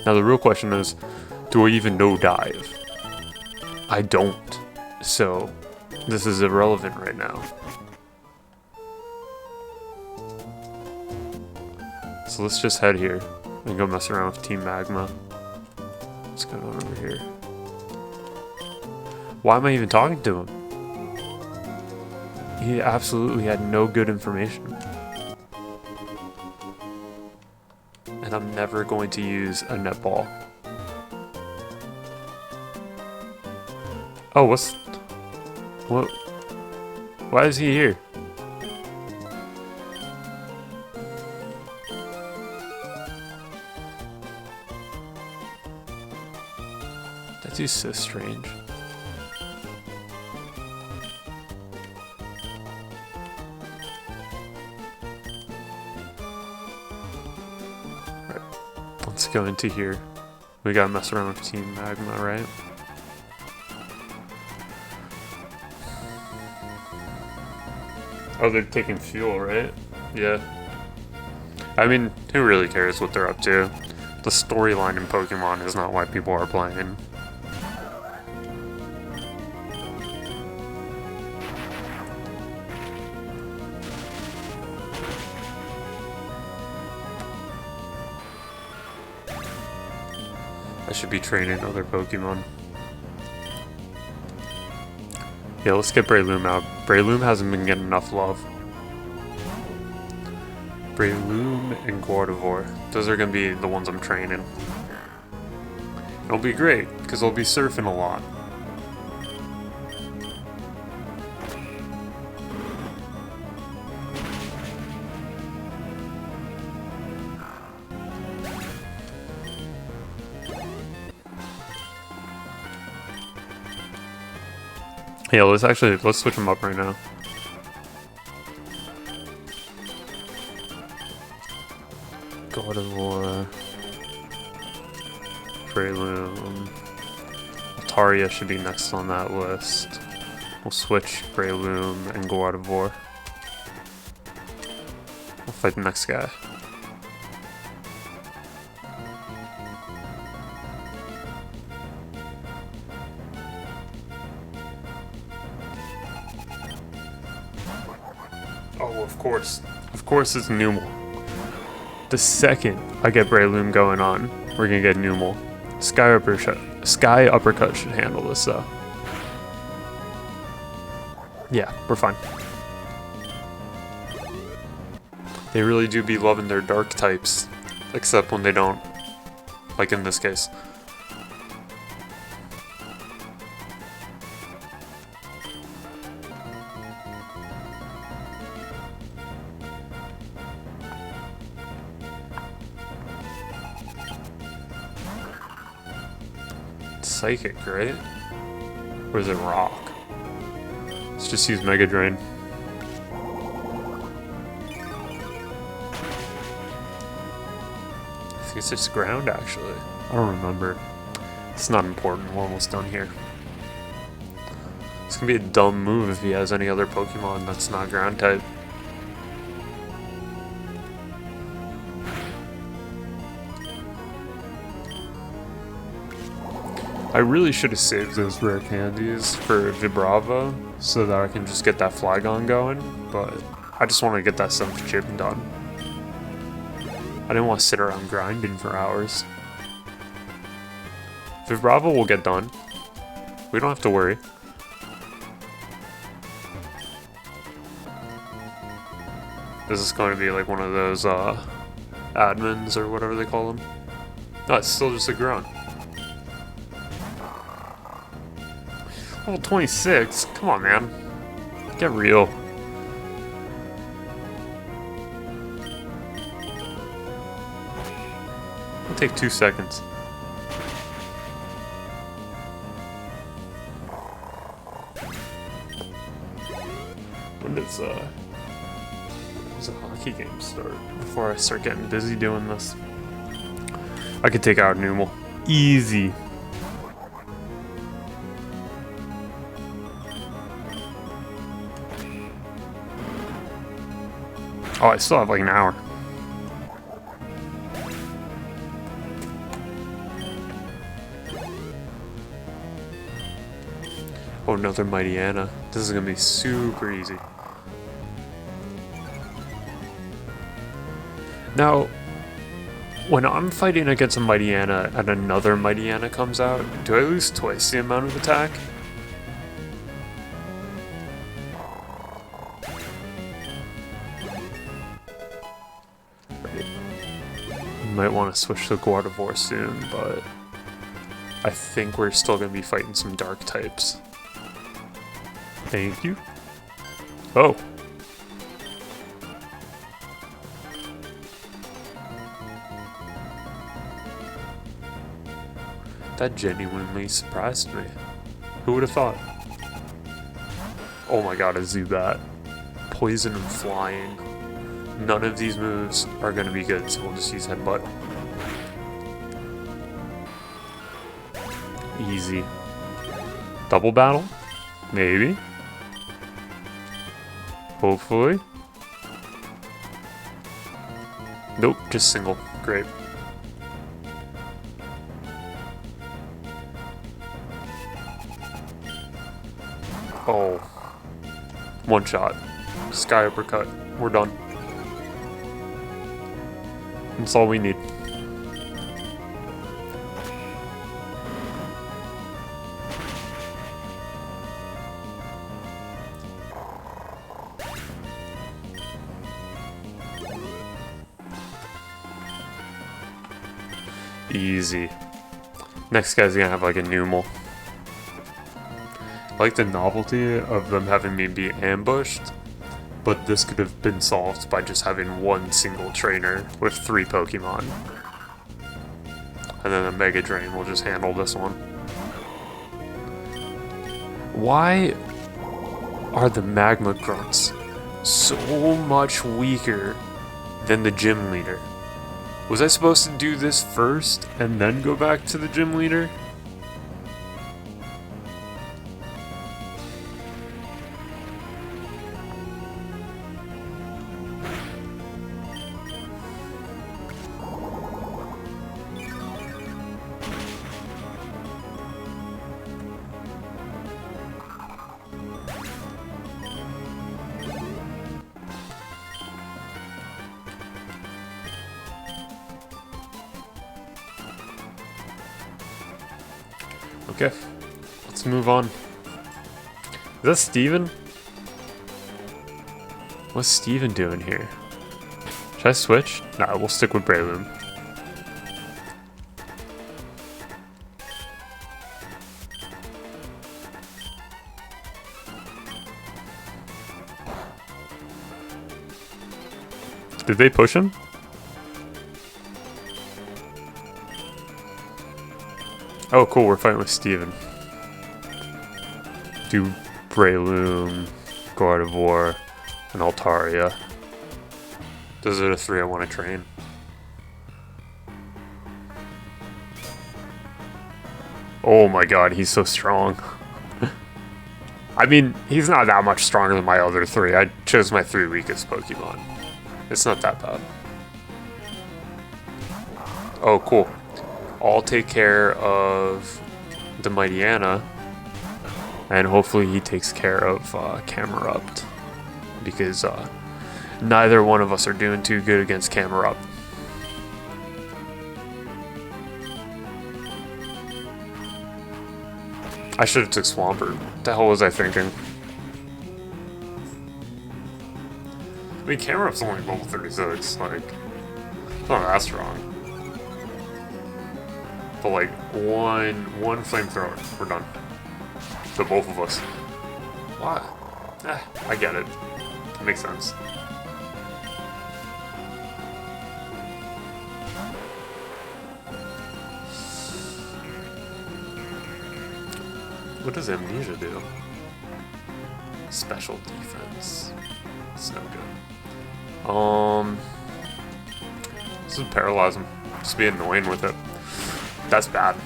Now the real question is, do I even know dive? I don't. So, this is irrelevant right now. So let's just head here and go mess around with Team Magma. What's going on over here? Why am I even talking to him? He absolutely had no good information. And I'm never going to use a netball. Oh, what? Why is he here? That dude's so strange. Alright, let's go into here. We gotta mess around with Team Magma, right? Oh, they're taking fuel, right? Yeah. I mean, who really cares what they're up to? The storyline in Pokemon is not why people are playing. I should be training other Pokemon. Yeah, let's get Breloom out. Breloom hasn't been getting enough love. Breloom and Gardevoir. Those are going to be the ones I'm training. It'll be great, because I'll be surfing a lot. Yeah, let's switch them up right now. Gardevoir, Breloom, Altaria should be next on that list. We'll switch Breloom and Gardevoir. We'll fight the next guy. Oh, of course. Of course it's Numel. The second I get Breloom going on, we're gonna get Numel. Sky Uppercut should handle this though. Yeah, we're fine. They really do be loving their dark types, except when they don't. Like in this case. Psychic, right? Or is it Rock? Let's just use Mega Drain. I think it's just ground, actually. I don't remember. It's not important. We're almost done here. It's gonna be a dumb move if he has any other Pokemon that's not ground type. I really should have saved those rare candies for Vibrava so that I can just get that Flygon going, but I just want to get that 7th gym done. I didn't want to sit around grinding for hours. Vibrava will get done. We don't have to worry. This is going to be like one of those admins or whatever they call them. No, it's still just a grunt. Level 26? Come on, man. Get real. It'll take 2 seconds. When does a hockey game start? Before I start getting busy doing this. I could take out Numel. Easy. Oh, I still have like an hour. Oh, another Mighty Anna. This is gonna be super easy. Now, when I'm fighting against a Mighty Anna and another Mighty Anna comes out, do I lose twice the amount of attack? Might want to switch to Gardevoir soon, but I think we're still going to be fighting some dark types. Thank you. Oh. That genuinely surprised me. Who would have thought? Oh my god, a Zubat. Poison and flying. None of these moves are going to be good, so we'll just use Headbutt. Easy. Double battle? Maybe. Hopefully. Nope, just single. Great. Oh. One shot. Sky Uppercut. We're done. That's all we need. Easy. Next guy's gonna have like a Numel. I like the novelty of them having me be ambushed, but this could have been solved by just having one single trainer with 3 Pokemon. And then the Mega Drain will just handle this one. Why are the Magma Grunts so much weaker than the Gym Leader? Was I supposed to do this first and then go back to the Gym Leader? Okay, let's move on. Is that Steven? What's Steven doing here? Should I switch? Nah, we'll stick with Breloom. Did they push him? Oh, cool, we're fighting with Steven. Do Breloom, Gardevoir, and Altaria. Those are the 3 I want to train. Oh my god, he's so strong. I mean, he's not that much stronger than my other 3. I chose my 3 weakest Pokemon. It's not that bad. Oh, cool. I'll take care of the Mightyana, and hopefully he takes care of Camerupt, because neither one of us are doing too good against Camerupt. I should have took Swampert. What the hell was I thinking? I mean, Camerupt's only level 36, like, it's not that strong. But like, one flamethrower, we're done. So both of us. What? I get it. It makes sense. What does Amnesia do? Special defense. It's no good. This is paralyze him. Just be annoying with it. That's bad.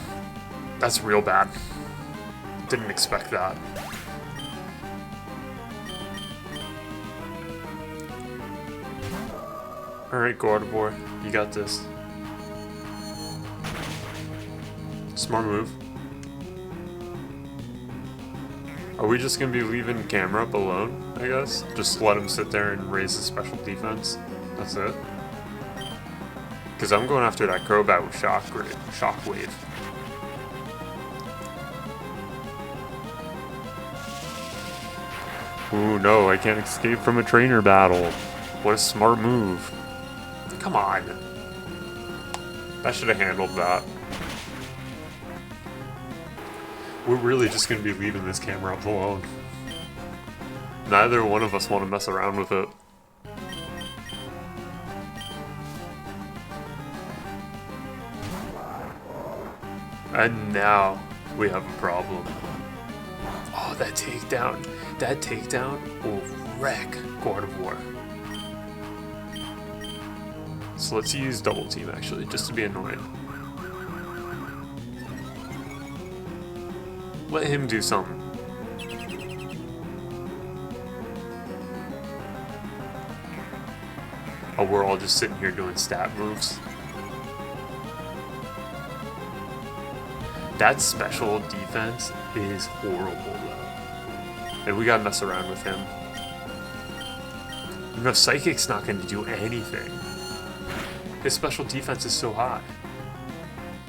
That's real bad. Didn't expect that. Alright, Gardevoir, you got this. Smart move. Are we just gonna be leaving Camerupt alone, I guess? Just let him sit there and raise his special defense? That's it? Because I'm going after that Crobat with Shockwave. Ooh, no, I can't escape from a trainer battle. What a smart move. Come on. I should have handled that. We're really just going to be leaving this Camerupt alone. Neither one of us want to mess around with it. And now we have a problem. Oh, that takedown. That takedown will wreck Gardevoir. So let's use Double Team actually, just to be annoying. Let him do something. Oh, we're all just sitting here doing stat moves. That special defense is horrible though. And we gotta mess around with him. You know, Psychic's not gonna do anything. His special defense is so high.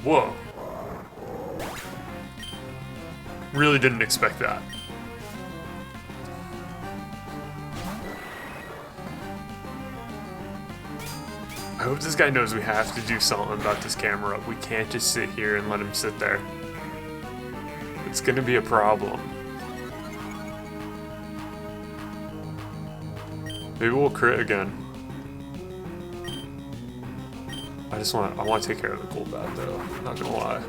Whoa. Really didn't expect that. I hope this guy knows we have to do something about this Camerupt. We can't just sit here and let him sit there. It's gonna be a problem. Maybe we'll crit again. I want to take care of the Golbat though, not gonna lie.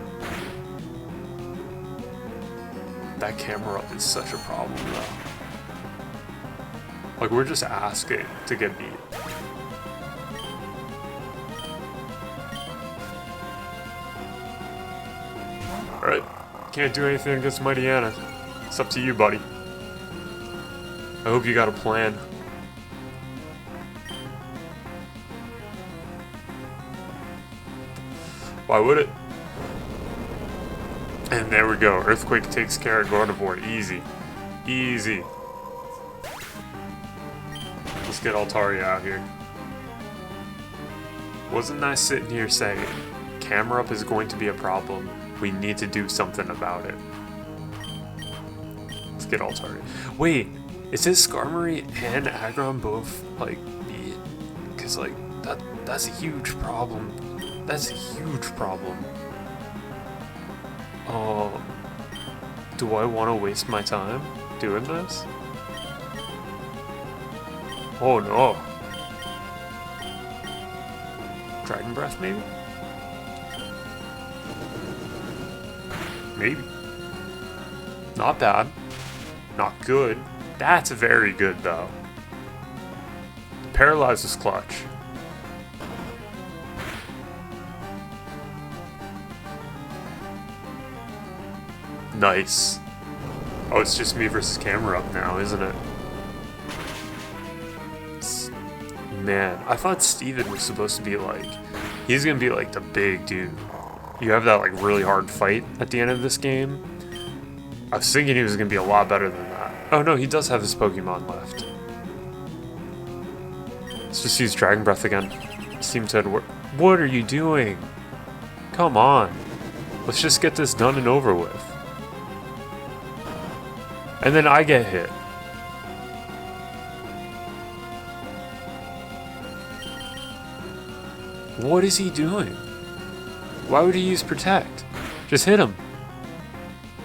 That Camerupt is such a problem though. Like, we're just asking to get beat. Alright, can't do anything against Mightyana. It's up to you, buddy. I hope you got a plan. Why would it? And there we go. Earthquake takes care of Gardevoir. Easy. Easy. Let's get Altaria out here. Wasn't I sitting here saying, Camerupt is going to be a problem. We need to do something about it. Let's get Altaria. Wait, is this Skarmory and Aggron both, like, beat? Because, like, that's a huge problem. That's a huge problem. Do I want to waste my time doing this? Oh no. Dragon Breath, maybe? Maybe. Not bad. Not good. That's very good, though. Paralyze is clutch. Nice. Oh, it's just me versus Camerupt now, isn't it? Man, I thought Steven was supposed to be like... He's gonna be like the big dude. you have that like really hard fight at the end of this game. I was thinking he was going to be a lot better than that. Oh no, he does have his Pokemon left. Let's just use Dragon Breath again. Seemed to work. What are you doing? Come on. Let's just get this done and over with. And then I get hit. What is he doing? Why would he use Protect? Just hit him.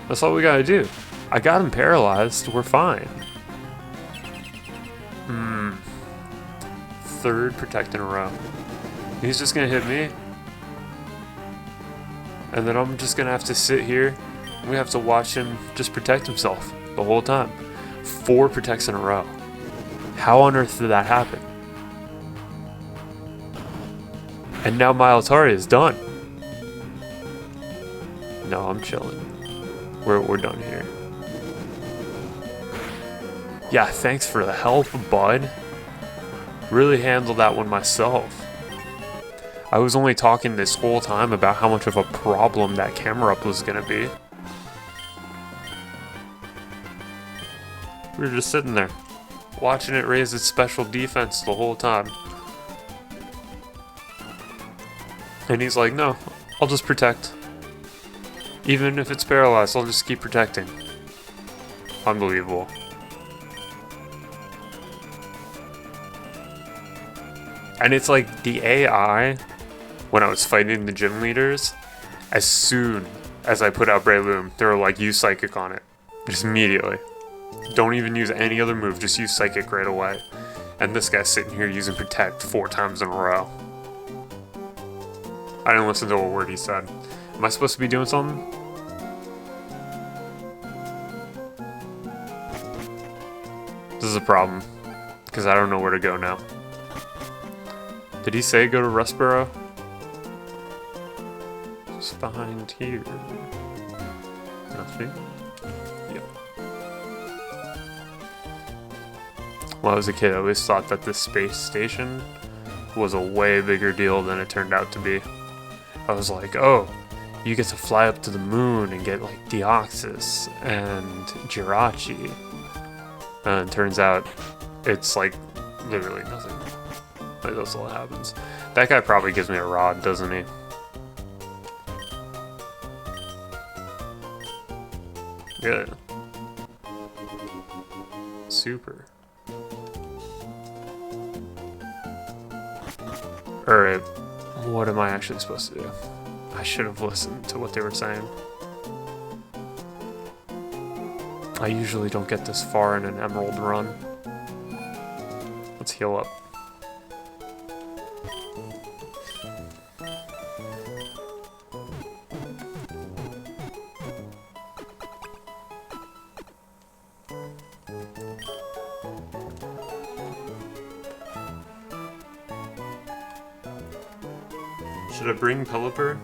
That's all we gotta do. I got him paralyzed. We're fine. Third Protect in a row. He's just gonna hit me. And then I'm just gonna have to sit here. And we have to watch him just protect himself the whole time. 4 Protects in a row. How on earth did that happen? And now my Altaria is done. No, I'm chilling. We're done here. Yeah, thanks for the help, bud. Really handled that one myself. I was only talking this whole time about how much of a problem that camera up was gonna be. We were just sitting there, watching it raise its special defense the whole time. And he's like, no, I'll just protect. Even if it's paralyzed, I'll just keep protecting. Unbelievable. And it's like the AI, when I was fighting the gym leaders, as soon as I put out Breloom, they were like, use Psychic on it. Just immediately. Don't even use any other move, just use Psychic right away. And this guy's sitting here using Protect 4 times in a row. I didn't listen to a word he said. Am I supposed to be doing something? This is a problem, because I don't know where to go now. Did he say go to Rustboro? It's behind here. Nothing. Yep. When I was a kid, I always thought that this space station was a way bigger deal than it turned out to be. I was like, oh, you get to fly up to the moon and get like Deoxys and Jirachi. And it turns out it's like literally nothing. Like that's all that happens. That guy probably gives me a rod, doesn't he? Yeah. Super. Alright. What am I actually supposed to do? I should have listened to what they were saying. I usually don't get this far in an Emerald run. Let's heal up. Should I bring Pelipper?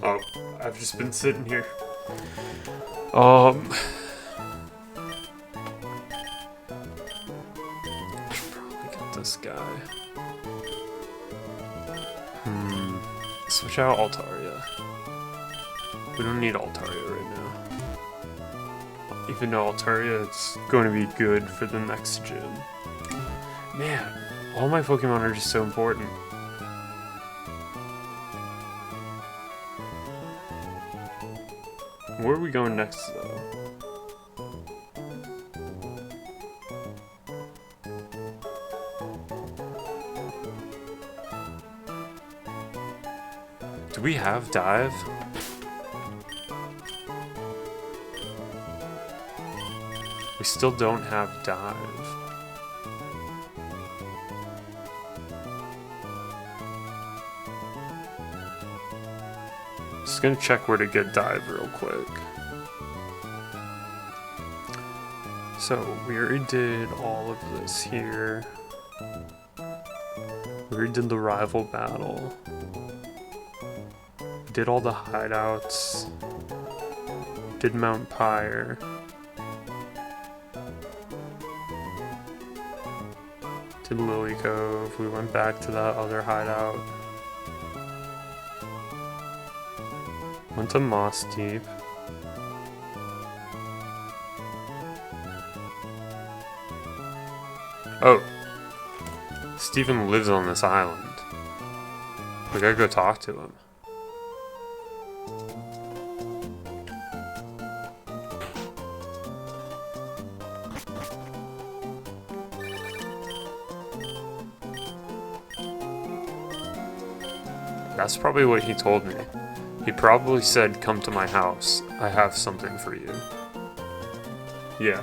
Oh, I've just been sitting here. Should probably get this guy. Switch out Altaria. We don't need Altaria right now. Even though Altaria is going to be good for the next gym. Man, all my Pokemon are just so important. Where are we going next, though? Do we have dive? We still don't have dive. Just gonna check where to get dive real quick. So we already did all of this here. We already did the rival battle. Did all the hideouts. Did Mount Pyre. Did Lily Cove. We went back to that other hideout. Went to Moss Deep. Oh. Steven lives on this island. We gotta go talk to him. That's probably what he told me. He probably said, "Come to my house. I have something for you." Yeah.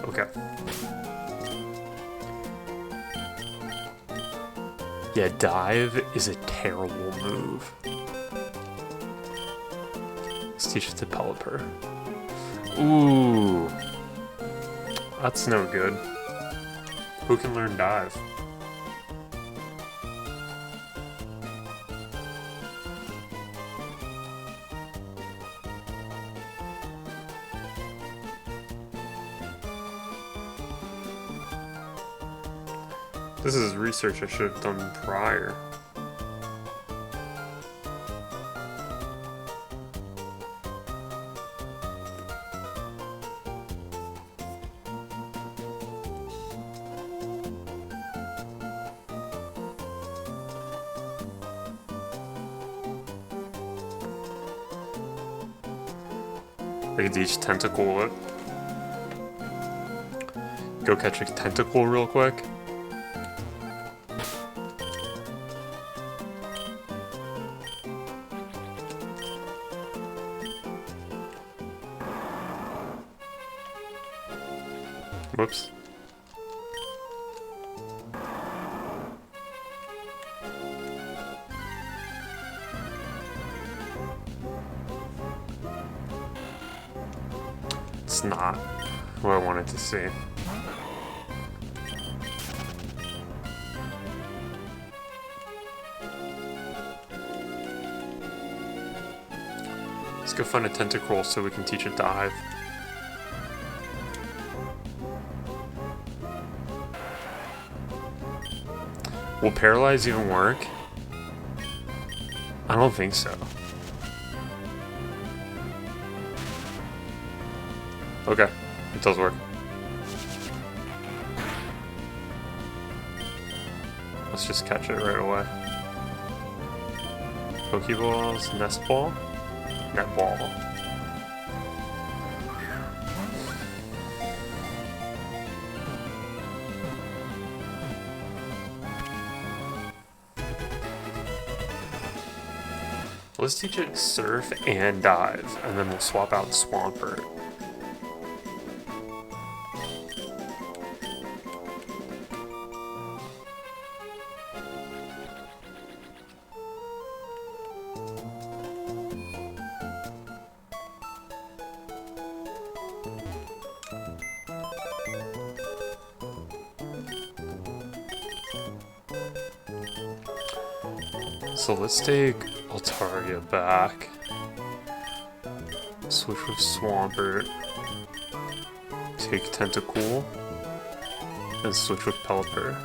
Okay. Yeah, dive is a terrible move. Let's teach it to Pelipper. Ooh. That's no good. Who can learn dive? This is research I should have done prior. I can teach Tentacle it. Go catch a tentacle real quick. Whoops. It's not what I wanted to see. Let's go find a tentacle so we can teach it dive. Will paralyze even work? I don't think so. Okay, it does work. Let's just catch it right away. Pokeballs, nest ball, net ball. Let's teach it surf and dive, and then we'll swap out Swampert. So let's take Altaria back. Switch with Swampert. Take Tentacool. And switch with Pelipper.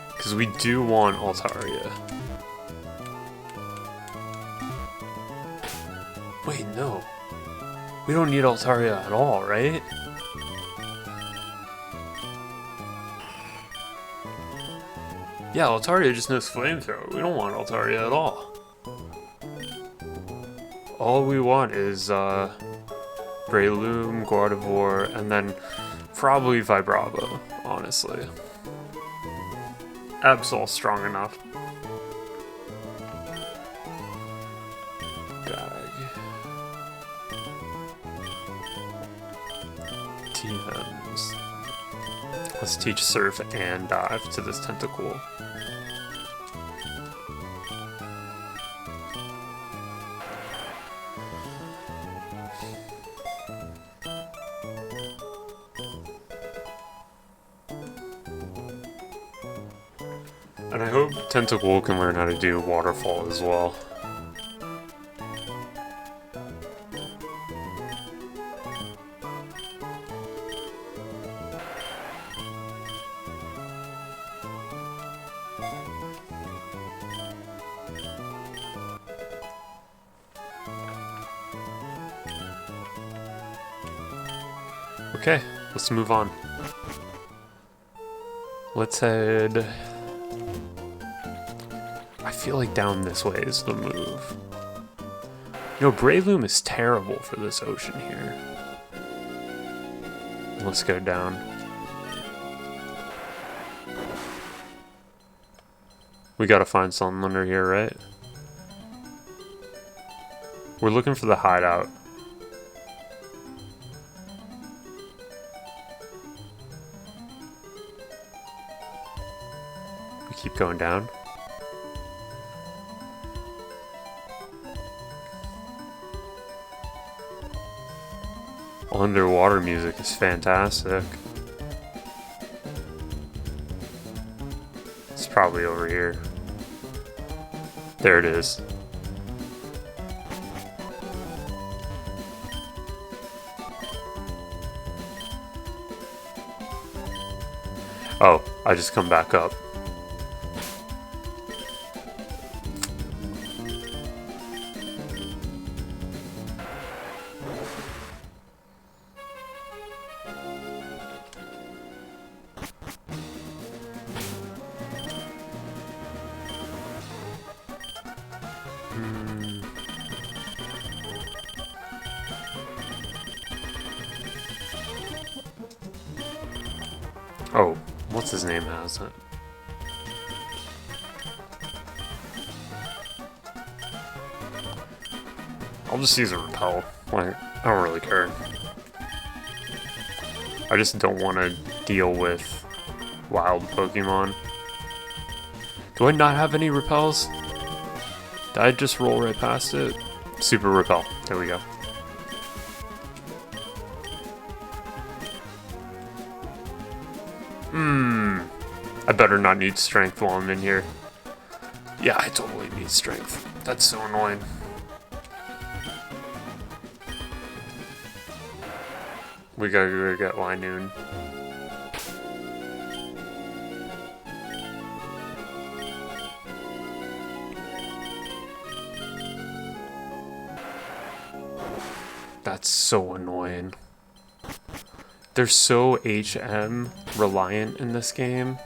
Because we do want Altaria. Wait, no. We don't need Altaria at all, right? Yeah, Altaria just knows Flamethrower. We don't want Altaria at all. All we want is Breloom, Gardevoir, and then probably Vibrava, honestly. Absol's strong enough. Gag. TMs. Let's teach Surf and Dive to this Tentacool. And I hope Tentacool can learn how to do Waterfall as well. Okay, let's move on. Let's head... I feel like down this way is the move. You know, Breloom is terrible for this ocean here. Let's go down. We gotta find Sunlander here, right? We're looking for the hideout. We keep going down. Underwater music is fantastic. It's probably over here. There it is. Oh, I just come back up. Oh, what's his name has it? I'll just use a repel. Like, I don't really care. I just don't want to deal with wild Pokemon. Do I not have any repels? Did I just roll right past it? Super repel. There we go. I better not need strength while I'm in here. Yeah, I totally need strength. That's so annoying. We gotta go get Linoon. That's so annoying. They're so HM reliant in this game.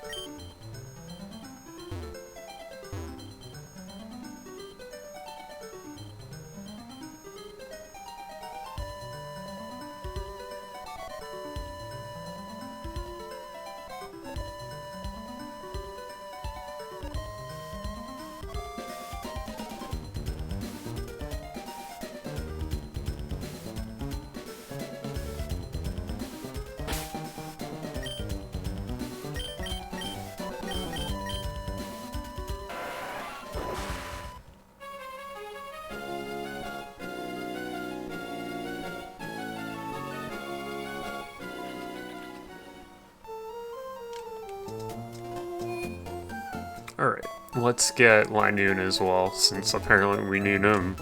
let's get Linoon as well, since apparently we need him.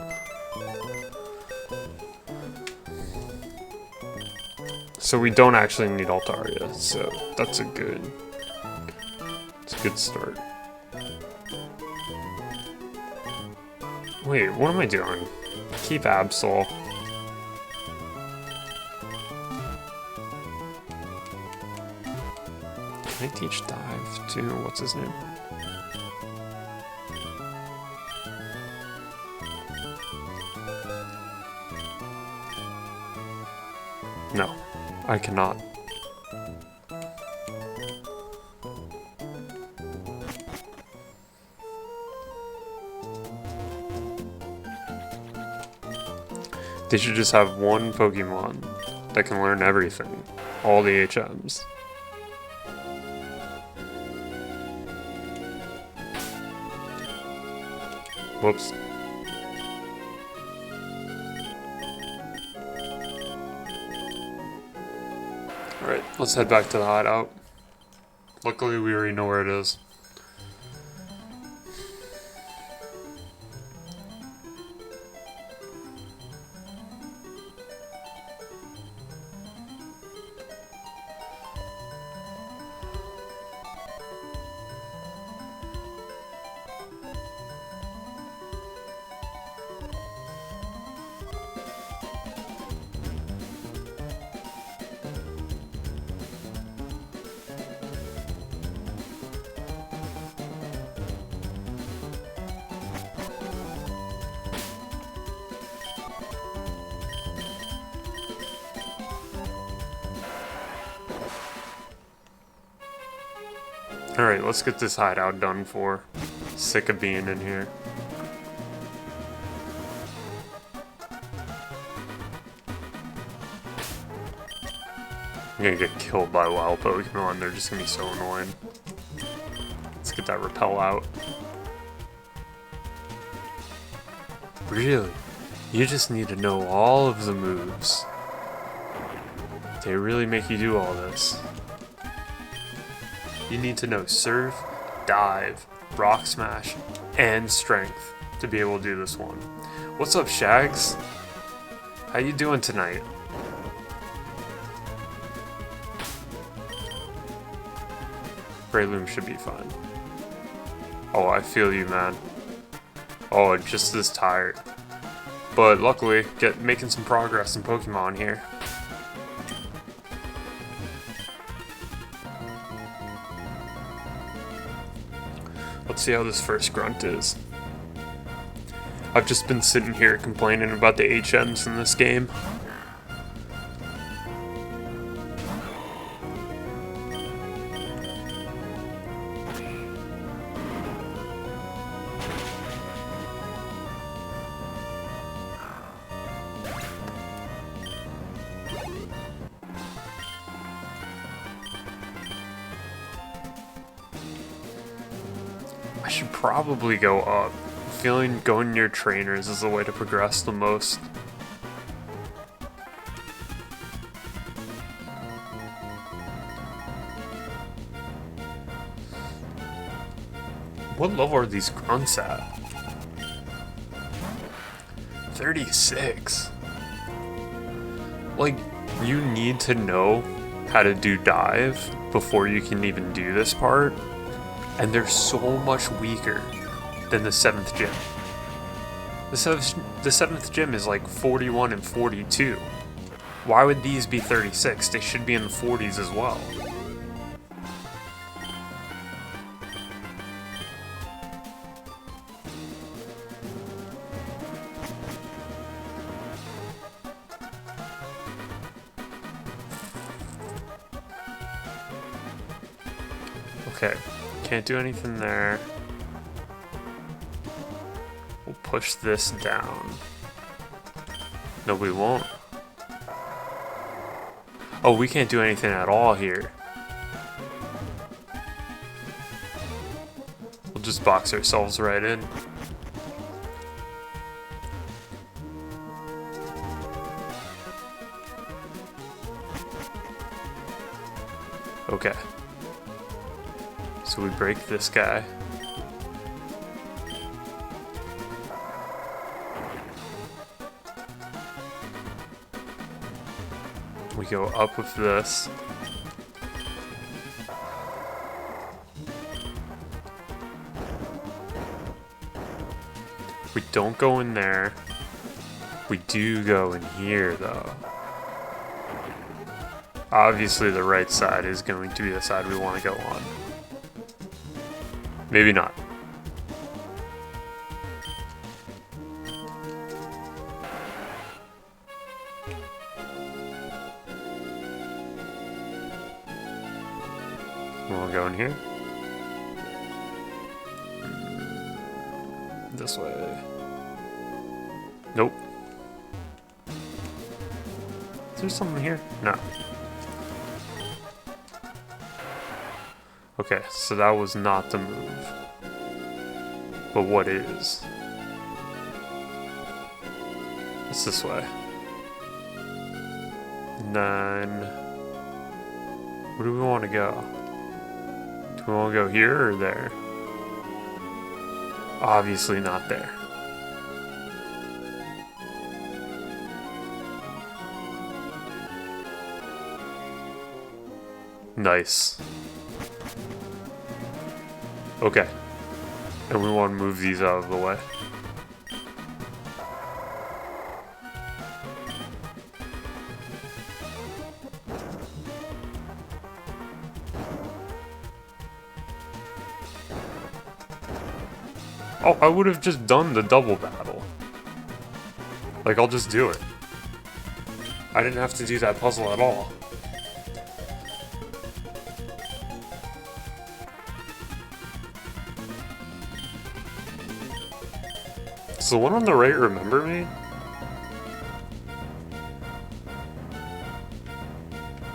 So we don't actually need Altaria, so that's a good start. Wait, what am I doing? Keep Absol. Can I teach Dive to, what's his name? No, I cannot. They should just have one Pokemon that can learn everything. All the HMs. Whoops. Alright, let's head back to the hideout. Luckily we already know where it is. Alright, let's get this hideout done for. Sick of being in here. I'm gonna get killed by wild Pokemon, they're just gonna be so annoying. Let's get that repel out. Really? You just need to know all of the moves. They really make you do all this. You need to know Surf, Dive, Rock Smash, and Strength to be able to do this one. What's up, Shags? How you doing tonight? Breloom should be fine. Oh, I feel you, man. Oh, just as tired. But luckily, making some progress in Pokemon here. Let's see how this first grunt is. I've just been sitting here complaining about the HMs in this game. I should probably go up. Feeling going near trainers is the way to progress the most. What level are these grunts at? 36. Like, you need to know how to do dive before you can even do this part. And they're so much weaker than the 7th gym. The 7th gym is like 41 and 42. Why would these be 36? They should be in the 40s as well. Okay. Can't do anything there. We'll push this down. No, we won't. Oh, we can't do anything at all here. We'll just box ourselves right in. Okay. So we break this guy. We go up with this. We don't go in there. We do go in here, though. Obviously, the right side is going to be the side we want to go on. Maybe not. We'll go in here. This way. Nope. Is there something here? No. Okay, so that was not the move. But what is? It's this way. And then... where do we want to go? Do we want to go here or there? Obviously not there. Nice. Okay. And we want to move these out of the way. Oh, I would have just done the double battle. Like, I'll just do it. I didn't have to do that puzzle at all. Does the one on the right remember me?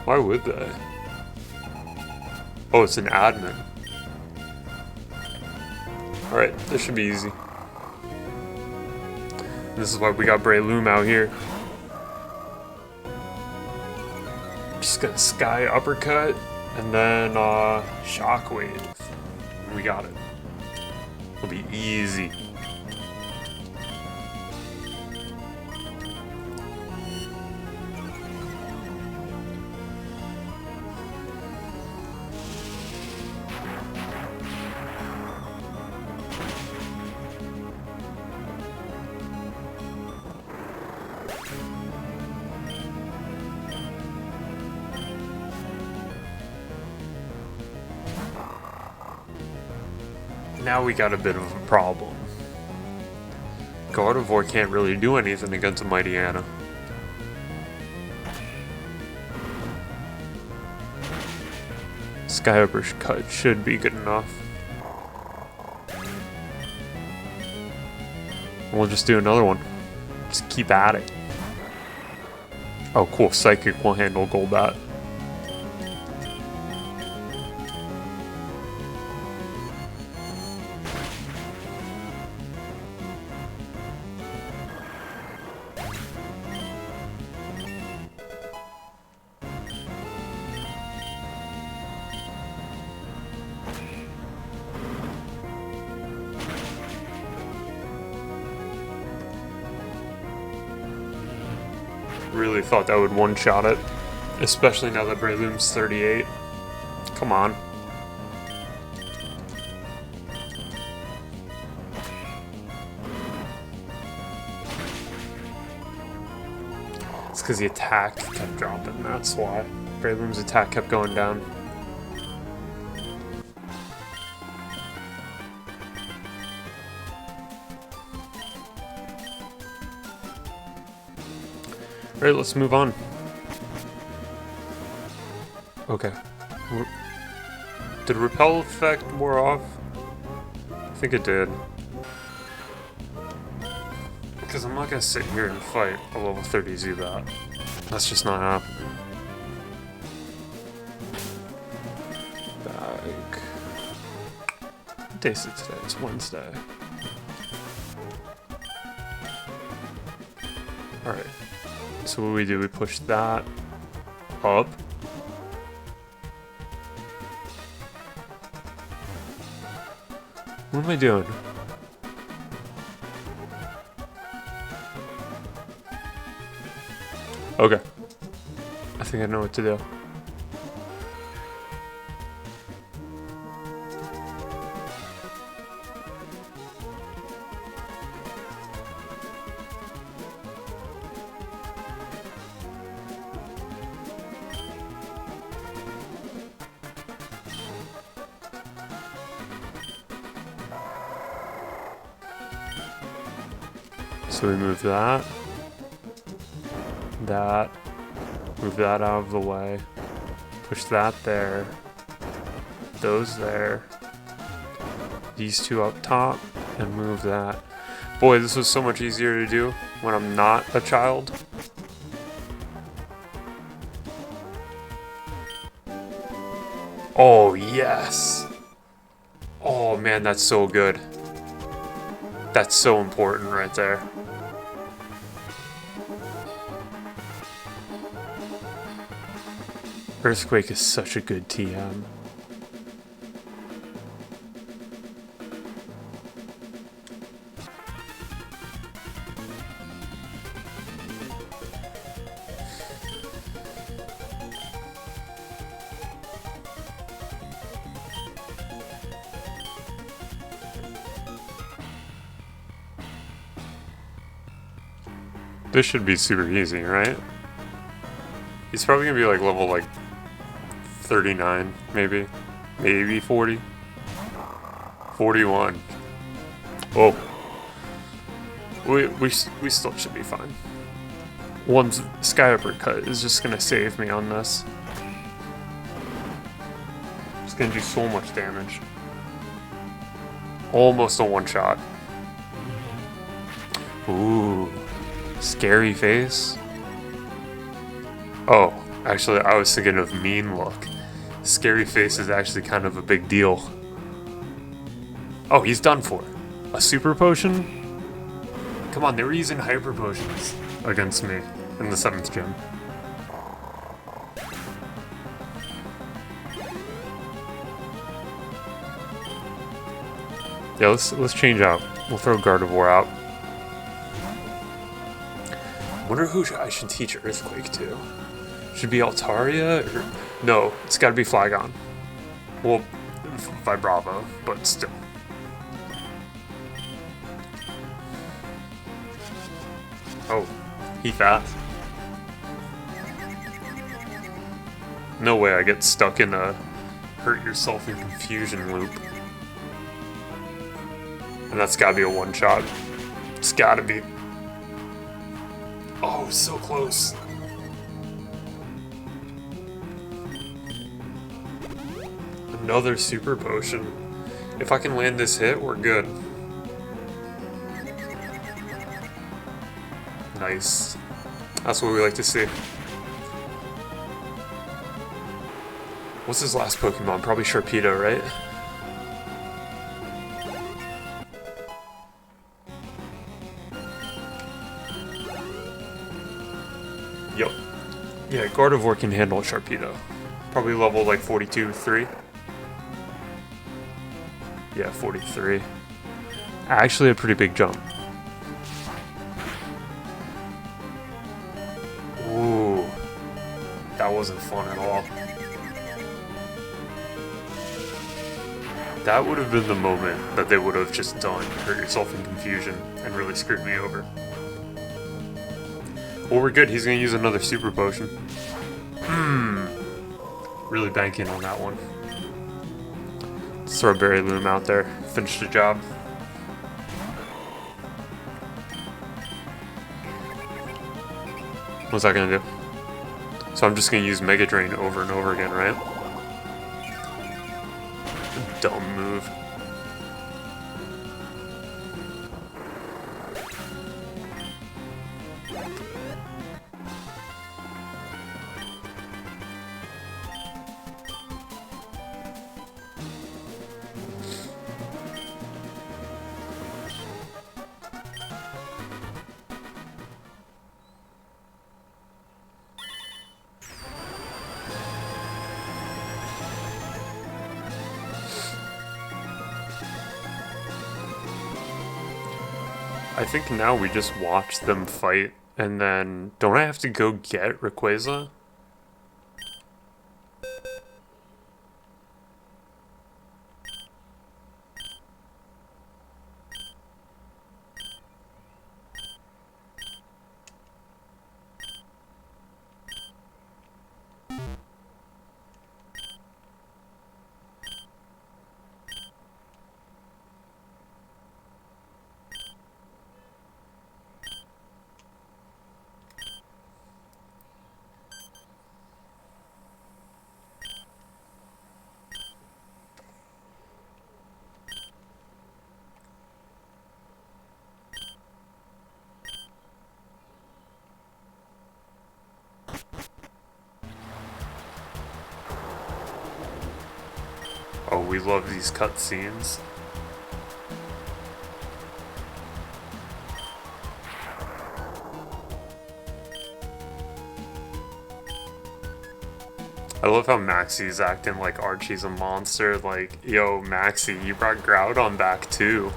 Why would they? Oh, it's an admin. Alright, this should be easy. This is why we got Breloom out here. Just got Sky Uppercut, and then Shockwave. We got it. It'll be easy. Now we got a bit of a problem. Gardevoir can't really do anything against a Mighty Anna. Sky Uppercut should be good enough. We'll just do another one. Just keep at it. Oh cool, Psychic will handle Golbat. Really thought that would one-shot it, especially now that Breloom's 38. Come on. It's because the attack kept dropping, that's why. Breloom's attack kept going down. Alright, let's move on. Okay. Did Repel effect wear off? I think it did. Because I'm not gonna sit here and fight a level 30 Zubat. That's just not happening. Bag. What day is it today? It's Wednesday. Alright. So what do? We push that up. What am I doing? Okay. I think I know what to do. So we move that, move that out of the way, push that there, those there, these two up top, and move that. Boy, this was so much easier to do when I'm not a child. Oh, yes! Oh man, that's so good. That's so important right there. Earthquake is such a good TM. This should be super easy, right? He's probably gonna be like level like 39, maybe 40, 41. Oh, we still should be fine. One sky uppercut is just gonna save me on this. It's gonna do so much damage. Almost a one shot. Ooh, scary face. Oh, actually, I was thinking of mean look. Scary face is actually kind of a big deal. Oh, he's done for. A super potion? Come on, they were using hyper potions against me in the 7th gym. Yeah, let's change out. We'll throw Gardevoir out. Wonder who I should teach Earthquake to. Should be Altaria or no? It's got to be Flygon. Well, Vibrava, but still. Oh, he fast. No way I get stuck in a hurt yourself in confusion loop. And that's gotta be a one shot. It's gotta be. Oh, so close. Another super potion. If I can land this hit, we're good. Nice. That's what we like to see. What's his last Pokemon? Probably Sharpedo, right? Yup. Yeah, Gardevoir can handle Sharpedo. Probably level like 42, 3. Yeah, 43. Actually a pretty big jump. Ooh. That wasn't fun at all. That would have been the moment that they would have just done hurt yourself in confusion and really screwed me over. Well, we're good. He's going to use another super potion. Really banking on that one. Let's throw Berry Loom out there. Finish the job. What's that going to do? So I'm just going to use Mega Drain over and over again, right? Dumb move. I think now we just watch them fight, and then don't I have to go get Rayquaza? Oh, we love these cutscenes. I love how Maxie's acting like Archie's a monster. Like, yo, Maxie, you brought Groudon back too.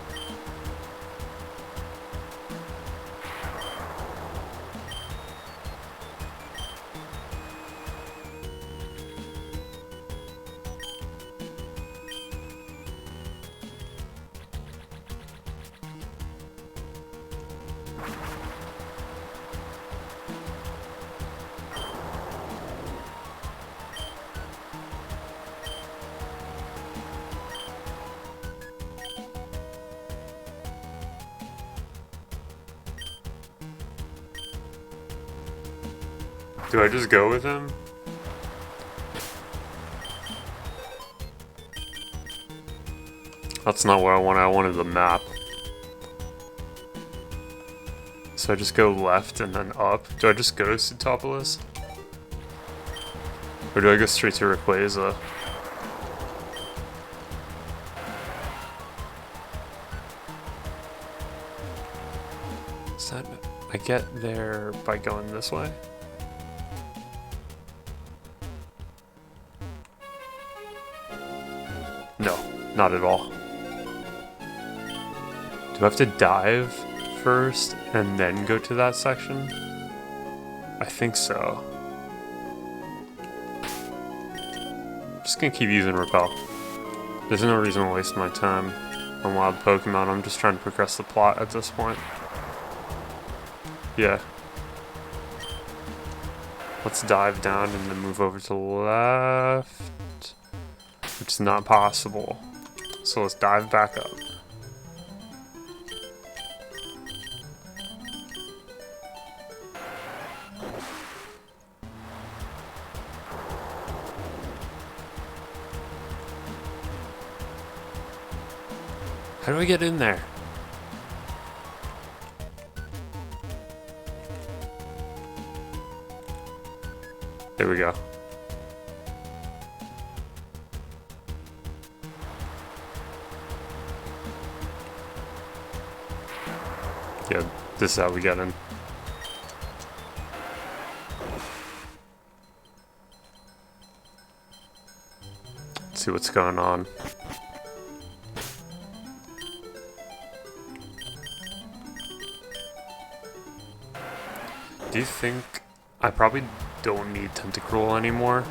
Do I just go with him? That's not what I wanted. I wanted the map. So I just go left and then up. Do I just go to Sootopolis? Or do I go straight to Rayquaza? Is that... I get there by going this way? No, not at all. Do I have to dive first and then go to that section? I think so. I'm just gonna keep using Repel. There's no reason to waste my time on wild Pokemon. I'm just trying to progress the plot at this point. Yeah. Let's dive down and then move over to the left. Which is not possible. So let's dive back up. How do I get in there? There we go. Yeah, this is how we get in. Let's see what's going on. Do you think I probably don't need Tentacruel anymore?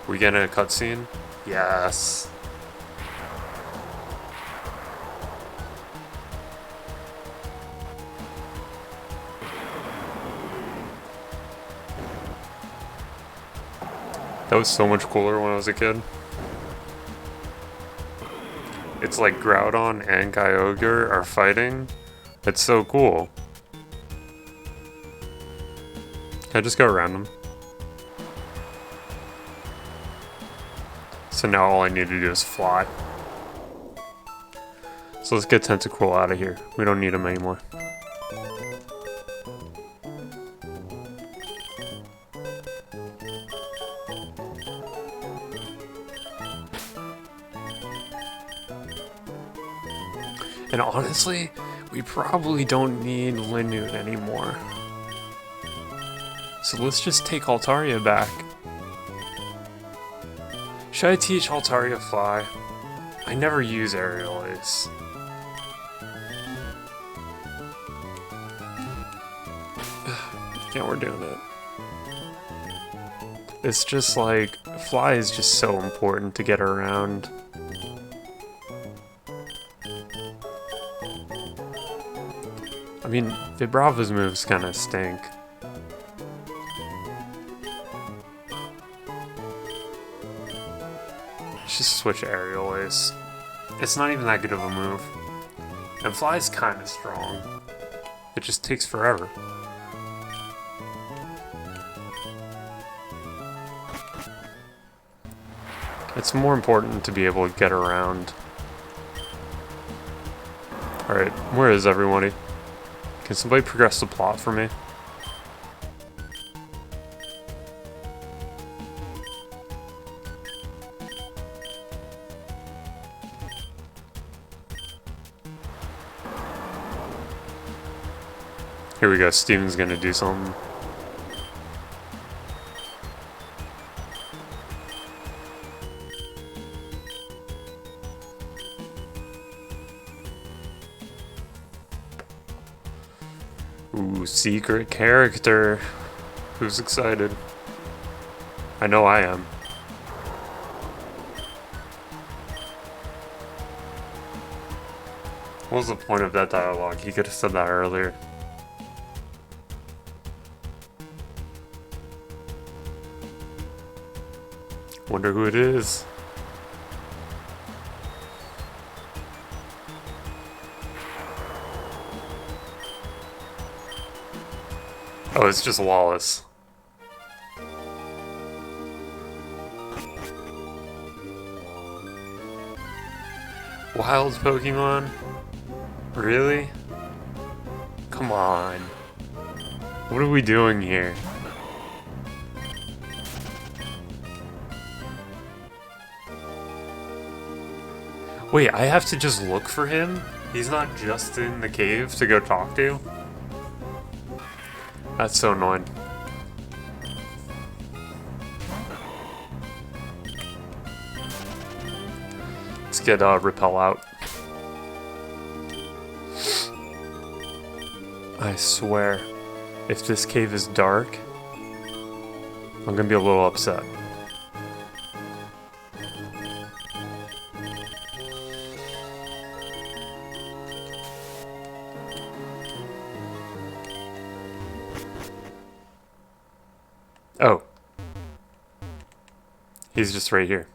We get in a cutscene? Yes. That was so much cooler when I was a kid. It's like Groudon and Kyogre are fighting. It's so cool. Can I just go around them? So now all I need to do is fly. So let's get Tentacruel out of here. We don't need him anymore. And honestly, we probably don't need Linute anymore. So let's just take Altaria back. Should I teach Altaria Fly? I never use Aerial Ace. Yeah, we're doing it. It's just like, Fly is just so important to get around. I mean, Vibrava's moves kind of stink. Let's just switch Aerial Ace. It's not even that good of a move. And Fly's kind of strong. It just takes forever. It's more important to be able to get around. Alright, where is everybody? Can somebody progress the plot for me? Here we go, Steven's gonna do something. Ooh, secret character. Who's excited? I know I am. What was the point of that dialogue? He could have said that earlier. Wonder who it is. Oh, it's just Wallace. Wild Pokemon? Really? Come on. What are we doing here? Wait, I have to just look for him? He's not just in the cave to go talk to? That's so annoying. Let's get Repel out. I swear, if this cave is dark, I'm gonna be a little upset. Oh. He's just right here.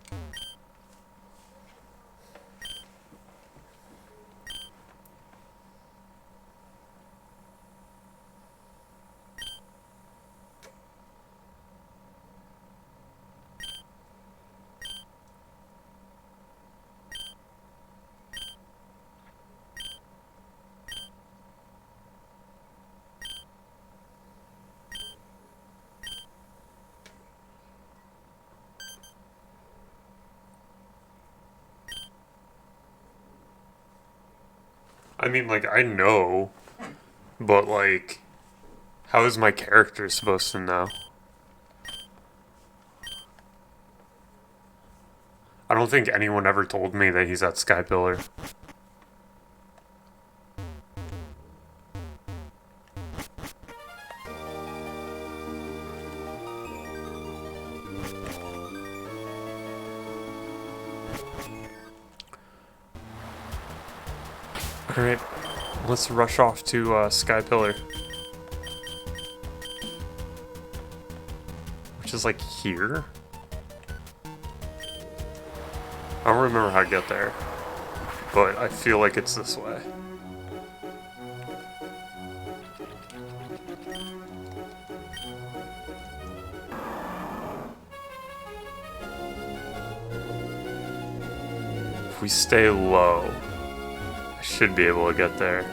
I mean, like, I know, but, like, how is my character supposed to know? I don't think anyone ever told me that he's at Sky Pillar. Alright, let's rush off to Sky Pillar. Which is like here? I don't remember how to get there, but I feel like it's this way. If we stay low, I should be able to get there.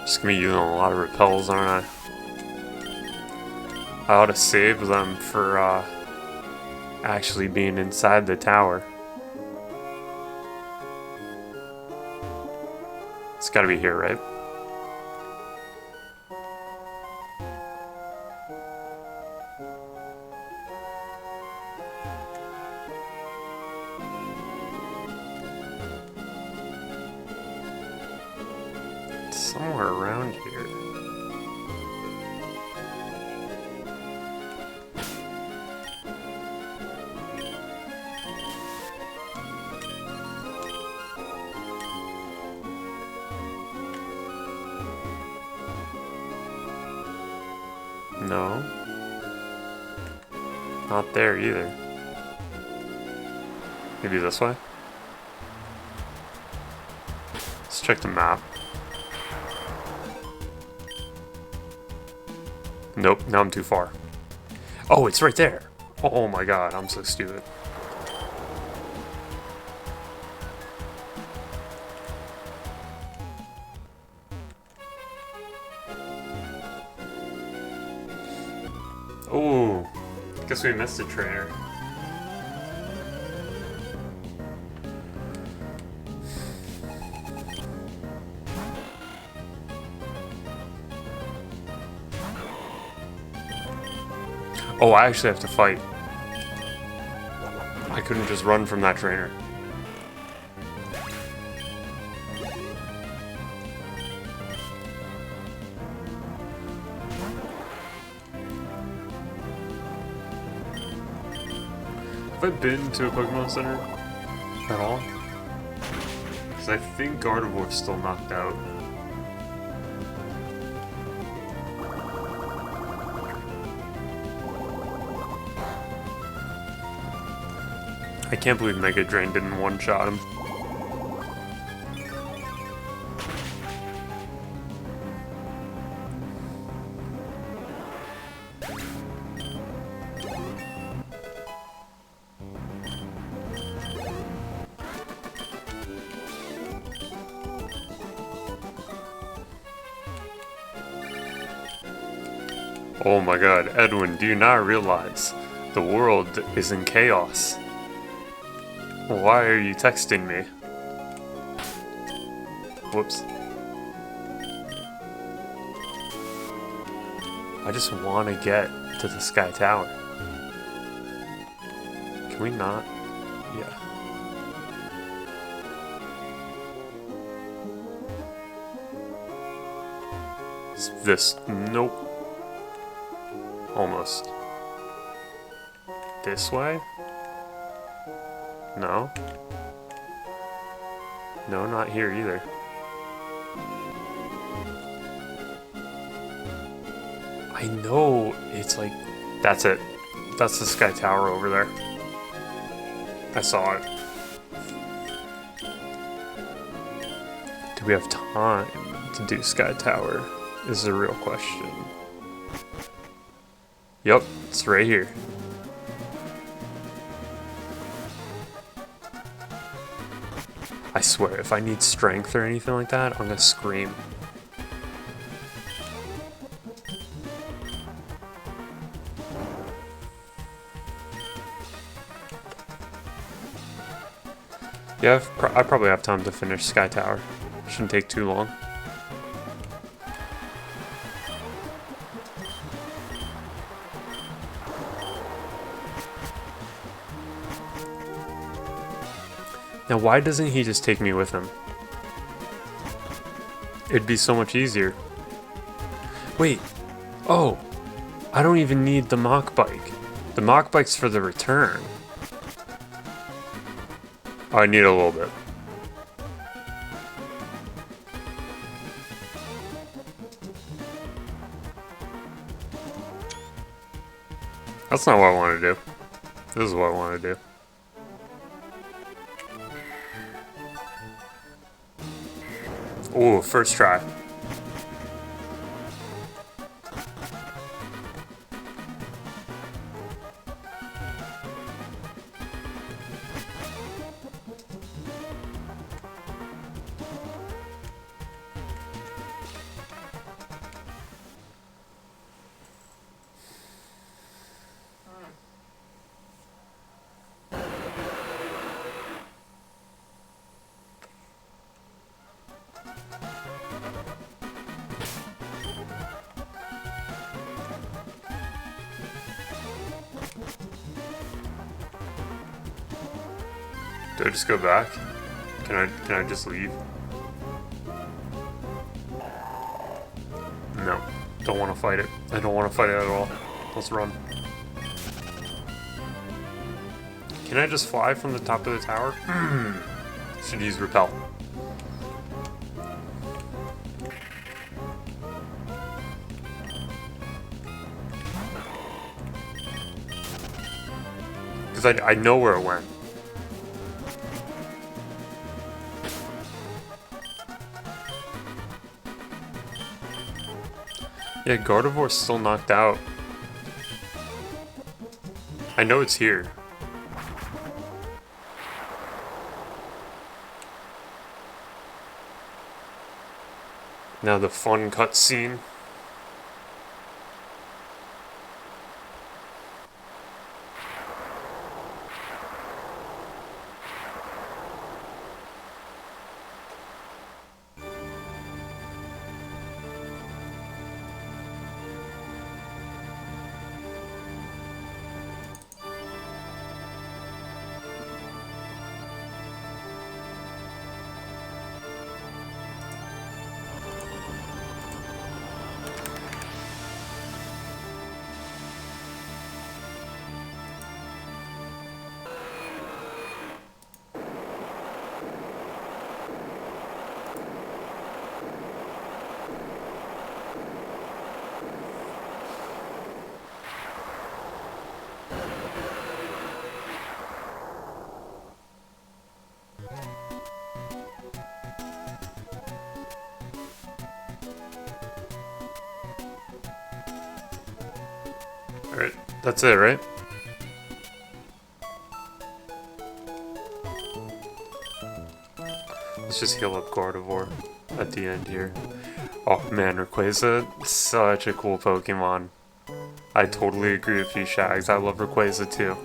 Just gonna be using a lot of repels, aren't I? I ought to save them for actually being inside the tower. It's gotta be here, right? It's somewhere around here. No. Not there either. Maybe this way? Let's check the map. Nope, now I'm too far. Oh, it's right there! Oh my god, I'm so stupid. Oh, Guess we missed a trainer. Oh, I actually have to fight. I couldn't just run from that trainer. Have I been to a Pokemon Center at all? Because I think Gardevoir's still knocked out. I can't believe Mega Drain didn't one-shot him. Oh my god, Edwin, do you not realize the world is in chaos? Why are you texting me? Whoops. I just want to get to the Sky Tower. Can we not? Yeah. Is this? Nope. Almost. This way? No. No, not here either. I know, it's like... That's it. That's the Sky Tower over there. I saw it. Do we have time to do Sky Tower? Is the real question. Yep, it's right here. I swear, if I need strength or anything like that, I'm gonna scream. Yeah, I probably have time to finish Sky Tower. Shouldn't take too long. Now, why doesn't he just take me with him? It'd be so much easier. Wait. Oh. I don't even need the Mach Bike. The Mach Bike's for the return. Oh, I need a little bit. That's not what I want to do. This is what I want to do. Ooh, first try. Do I just go back? Can I just leave? No. Don't want to fight it. I don't want to fight it at all. Let's run. Can I just fly from the top of the tower? Should use repel. Because I know where it went. Yeah, Gardevoir's still knocked out. I know it's here. Now the fun cutscene. Alright, that's it, right? Let's just heal up Gardevoir at the end here. Oh man, Rayquaza, such a cool Pokemon. I totally agree with you, Shags. I love Rayquaza too.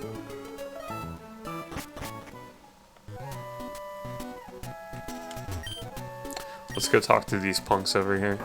Let's go talk to these punks over here.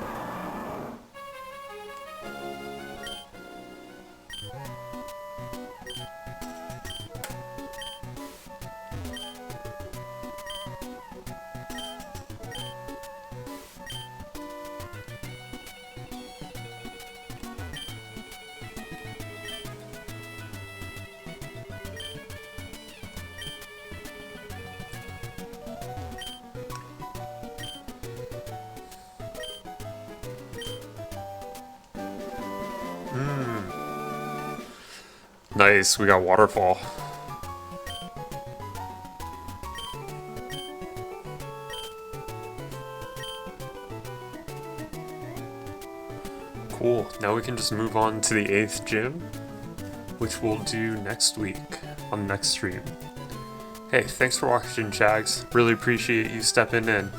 Nice, we got Waterfall. Cool, now we can just move on to the 8th gym, which we'll do next week on the next stream. Hey, thanks for watching, Shags. Really appreciate you stepping in.